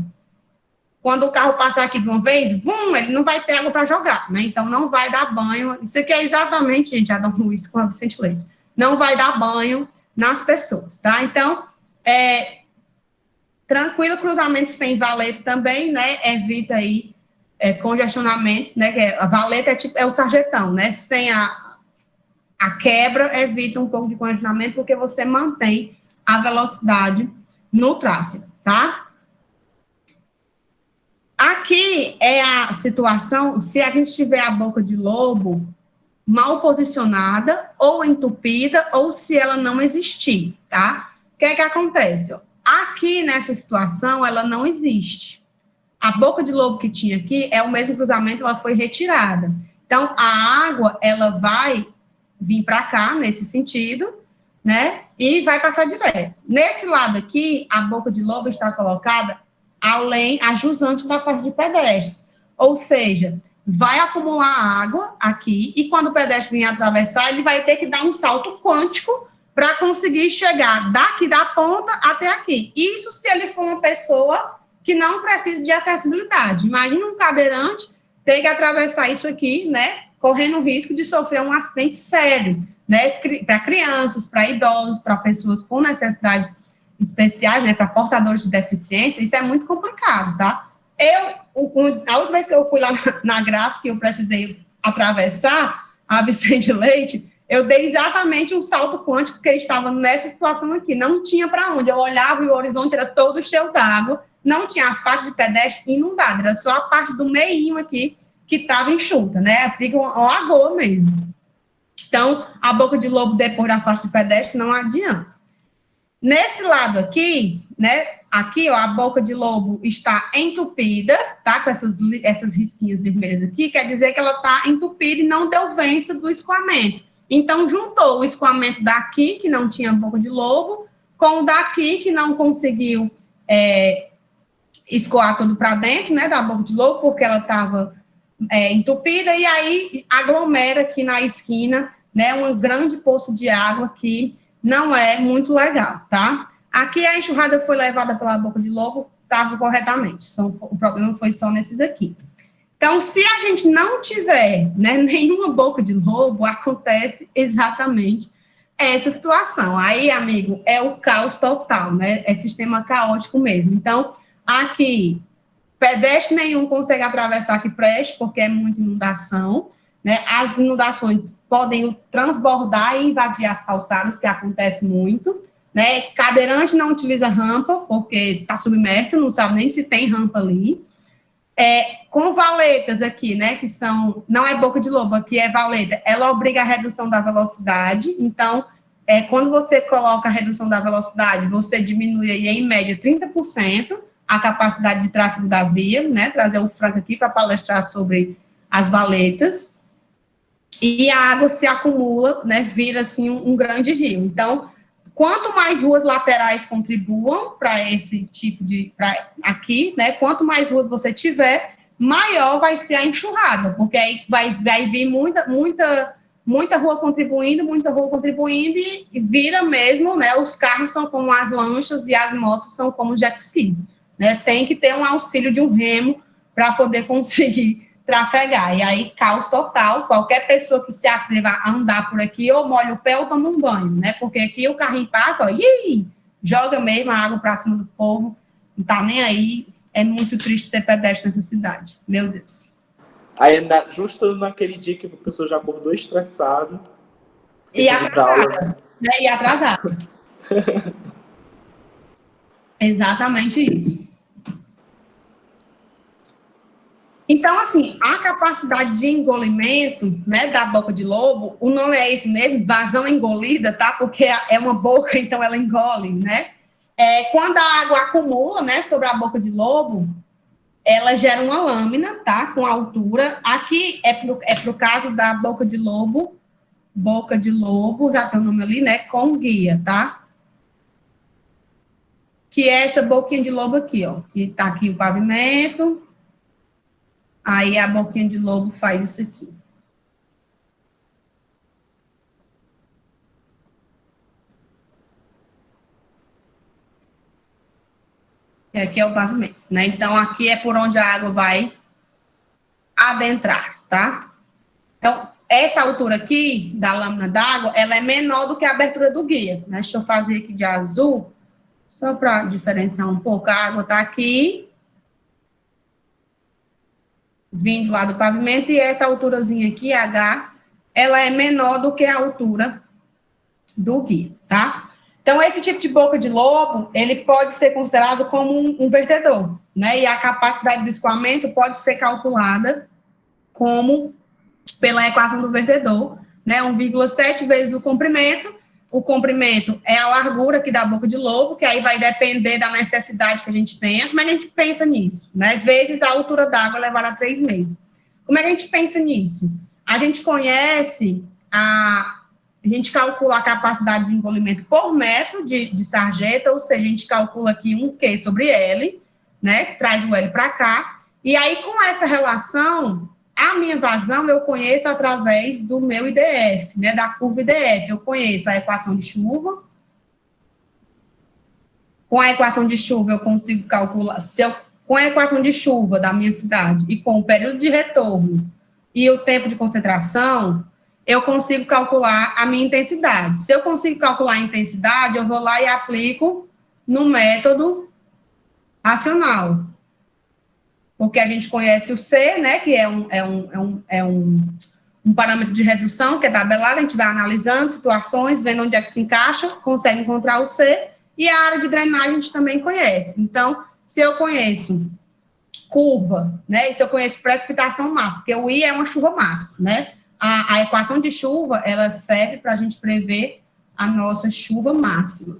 quando o carro passar aqui de uma vez, ele não vai ter água para jogar, né? Então, não vai dar banho. Isso aqui é exatamente, gente, Adão Luiz com a Vicente Leite. Não vai dar banho nas pessoas, tá? Então, tranquilo, cruzamento sem valete também, né? Evita aí congestionamentos, né? Que a valeta é o sarjetão, né? Sem a quebra, evita um pouco de congestionamento, porque você mantém a velocidade no tráfego, tá? Aqui é a situação, se a gente tiver a boca de lobo mal posicionada, ou entupida, ou se ela não existir, tá? O que é que acontece? Ó? Aqui, nessa situação, ela não existe. A boca de lobo que tinha aqui é o mesmo cruzamento, ela foi retirada. Então, a água, ela vai vir para cá, nesse sentido, né? E vai passar direto. Nesse lado aqui, a boca de lobo está colocada a jusante da faixa de pedestres. Ou seja, vai acumular água aqui, e quando o pedestre vir atravessar, ele vai ter que dar um salto quântico para conseguir chegar daqui da ponta até aqui. Isso se ele for uma pessoa que não precisa de acessibilidade. Imagina um cadeirante ter que atravessar isso aqui, né, correndo o risco de sofrer um acidente sério, né, para crianças, para idosos, para pessoas com necessidades especiais, né, para portadores de deficiência. Isso é muito complicado, tá? A última vez que eu fui lá na gráfica, eu precisei atravessar a Vicente Leite, eu dei exatamente um salto quântico, porque estava nessa situação aqui, não tinha para onde. Eu olhava e o horizonte era todo cheio d'água, não tinha a faixa de pedestre inundada, era só a parte do meio aqui que estava enxuta, né? Fica uma lagoa mesmo. Então, a boca de lobo depois da faixa de pedestre não adianta. Nesse lado aqui, né? Aqui, ó, a boca de lobo está entupida, tá? Com essas risquinhas vermelhas aqui, quer dizer que ela está entupida e não deu vença do escoamento. Então, juntou o escoamento daqui, que não tinha boca de lobo, com o daqui, que não conseguiu escoar tudo para dentro, né, da boca de lobo, porque ela estava entupida, e aí aglomera aqui na esquina, né, um grande poço de água que não é muito legal, tá? Aqui a enxurrada foi levada pela boca de lobo, estava corretamente, o problema foi só nesses aqui. Então, se a gente não tiver, né, nenhuma boca de lobo, acontece exatamente essa situação. Aí, amigo, é o caos total, né? É sistema caótico mesmo. Então, aqui, pedestre nenhum consegue atravessar que preste, porque é muita inundação, né? As inundações podem transbordar e invadir as calçadas, que acontece muito, né? Cadeirante não utiliza rampa, porque está submerso, não sabe nem se tem rampa ali. Com valetas aqui, né, que não é boca de lobo, aqui é valeta, ela obriga a redução da velocidade. Então, quando você coloca a redução da velocidade, você diminui aí, em média, 30% a capacidade de tráfego da via, né, trazer o Franco aqui para palestrar sobre as valetas, e a água se acumula, né, vira, assim, um grande rio. Então, quanto mais ruas laterais contribuam para esse tipo aqui, né? Quanto mais ruas você tiver, maior vai ser a enxurrada, porque aí vai vir muita rua contribuindo, e vira mesmo, né? Os carros são como as lanchas e as motos são como jet skis, né? Tem que ter um auxílio de um remo para poder conseguir trafegar. E aí, caos total. Qualquer pessoa que se atreva a andar por aqui, ou molha o pé ou toma um banho, né? Porque aqui o carrinho passa, ó, joga mesmo a água para cima do povo, não tá nem aí. É muito triste ser pedestre nessa cidade. Meu Deus. Aí, justo naquele dia que a pessoa já acordou estressado. E atrasada. Né? E atrasada. Exatamente isso. Então, assim, a capacidade de engolimento, né, da boca de lobo, o nome é esse mesmo, vazão engolida, tá? Porque é uma boca, então ela engole, né? Quando a água acumula, né, sobre a boca de lobo, ela gera uma lâmina, tá? Com altura. Aqui é pro caso da boca de lobo Boca de Lobo, já tem o nome ali, né? Com guia, tá? Que é essa boquinha de lobo aqui, ó. Que tá aqui o pavimento. Aí a boquinha de lobo faz isso aqui. E aqui é o pavimento, né? Então, aqui é por onde a água vai adentrar, tá? Então, essa altura aqui da lâmina d'água, ela é menor do que a abertura do guia, né? Deixa eu fazer aqui de azul, só para diferenciar um pouco. A água tá aqui, vindo lá do pavimento, e essa alturazinha aqui, H, ela é menor do que a altura do guia, tá? Então, esse tipo de boca de lobo, ele pode ser considerado como um vertedor, né? E a capacidade de escoamento pode ser calculada como pela equação do vertedor, né? 1,7 vezes o comprimento. O comprimento é a largura aqui da boca de lobo, que aí vai depender da necessidade que a gente tenha. Como é que a gente pensa nisso, né? Vezes a altura d'água elevada a 3 metros. Como é que a gente pensa nisso? A gente conhece a gente calcula a capacidade de engolimento por metro de sarjeta, ou seja, a gente calcula aqui um Q sobre L, né? Traz o L para cá. E aí, com essa relação, a minha vazão eu conheço através do meu IDF, né? Da curva IDF. Eu conheço a equação de chuva. Com a equação de chuva, eu consigo calcular... com a equação de chuva da minha cidade e com o período de retorno e o tempo de concentração, eu consigo calcular a minha intensidade. Se eu consigo calcular a intensidade, eu vou lá e aplico no método racional. Porque a gente conhece o C, né, que é um parâmetro de redução, que é tabelado, a gente vai analisando situações, vendo onde é que se encaixa, consegue encontrar o C, e a área de drenagem a gente também conhece. Então, se eu conheço curva, né, e se eu conheço precipitação máxima, porque o I é uma chuva máxima, né, a equação de chuva, ela serve para a gente prever a nossa chuva máxima.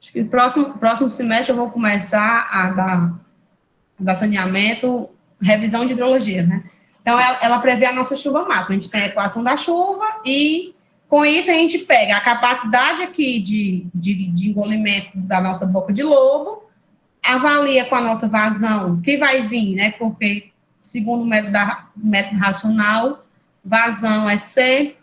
Acho que próximo semestre eu vou começar a dar saneamento, revisão de hidrologia, né? Então, ela prevê a nossa chuva máxima. A gente tem a equação da chuva e, com isso, a gente pega a capacidade aqui de engolimento da nossa boca de lobo, avalia com a nossa vazão, que vai vir, né? Porque, segundo o método racional, vazão é C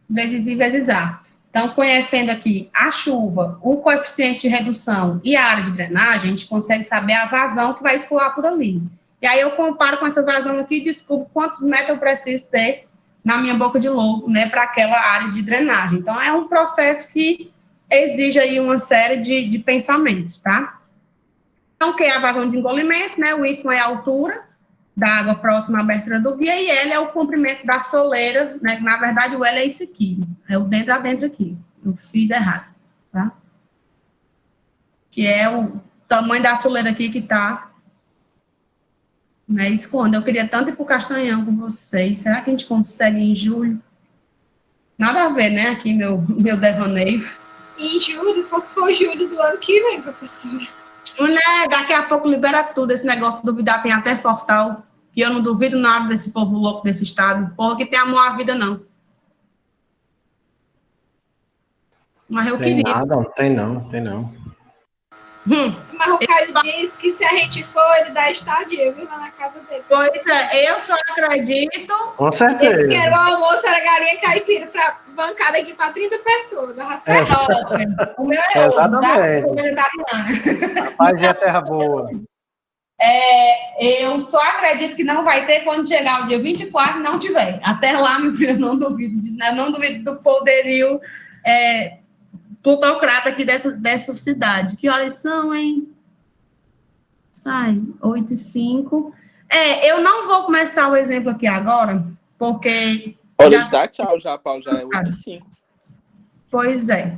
vezes I vezes A. Então, conhecendo aqui a chuva, o coeficiente de redução e a área de drenagem, a gente consegue saber a vazão que vai escoar por ali. E aí eu comparo com essa vazão aqui e descubro quantos metros eu preciso ter na minha boca de lobo, né, para aquela área de drenagem. Então, é um processo que exige aí uma série de pensamentos, tá? Então, que é a vazão de engolimento, né? O Y é a altura da água próxima à abertura do guia, e L é o comprimento da soleira, né? Na verdade, o L é isso aqui, é o dentro a dentro aqui. Eu fiz errado, tá? Que é o tamanho da soleira aqui que tá, né, esconde. Eu queria tanto ir pro Castanhão com vocês. Será que a gente consegue em julho? Nada a ver, né? Aqui, meu devaneio. Em julho, só se for julho do ano que vem, professora. Mulher, daqui a pouco libera tudo. Esse negócio de duvidar tem até Fortal. Que eu não duvido nada desse povo louco desse estado. Porra, que tem amor à vida, não. Mas eu Tem queria. nada, não tem não. Mas o Caio disse que se a gente for, ele dá estadia, viu, lá na casa dele. Pois é, eu só acredito. Com Eles certeza. querem o almoço, era galinha caipira para bancada aqui para 30 pessoas. Dá certo? O meu é ovo, tá? Eu Exatamente. sou vegetariana. Rapaz, e a terra boa. Eu só acredito que não vai ter quando chegar o dia 24 e não tiver. Até lá, meu filho, eu não duvido do poderio plutocrata aqui dessa cidade. Que horas são, hein? Sai, 8h05. Eu não vou começar o exemplo aqui agora, porque... Hora de dar tchau já, Paulo, já é 8h05. Pois é.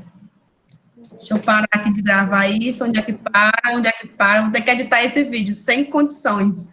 Deixa eu parar aqui de gravar isso. Onde é que para? Vou ter que editar esse vídeo, sem condições.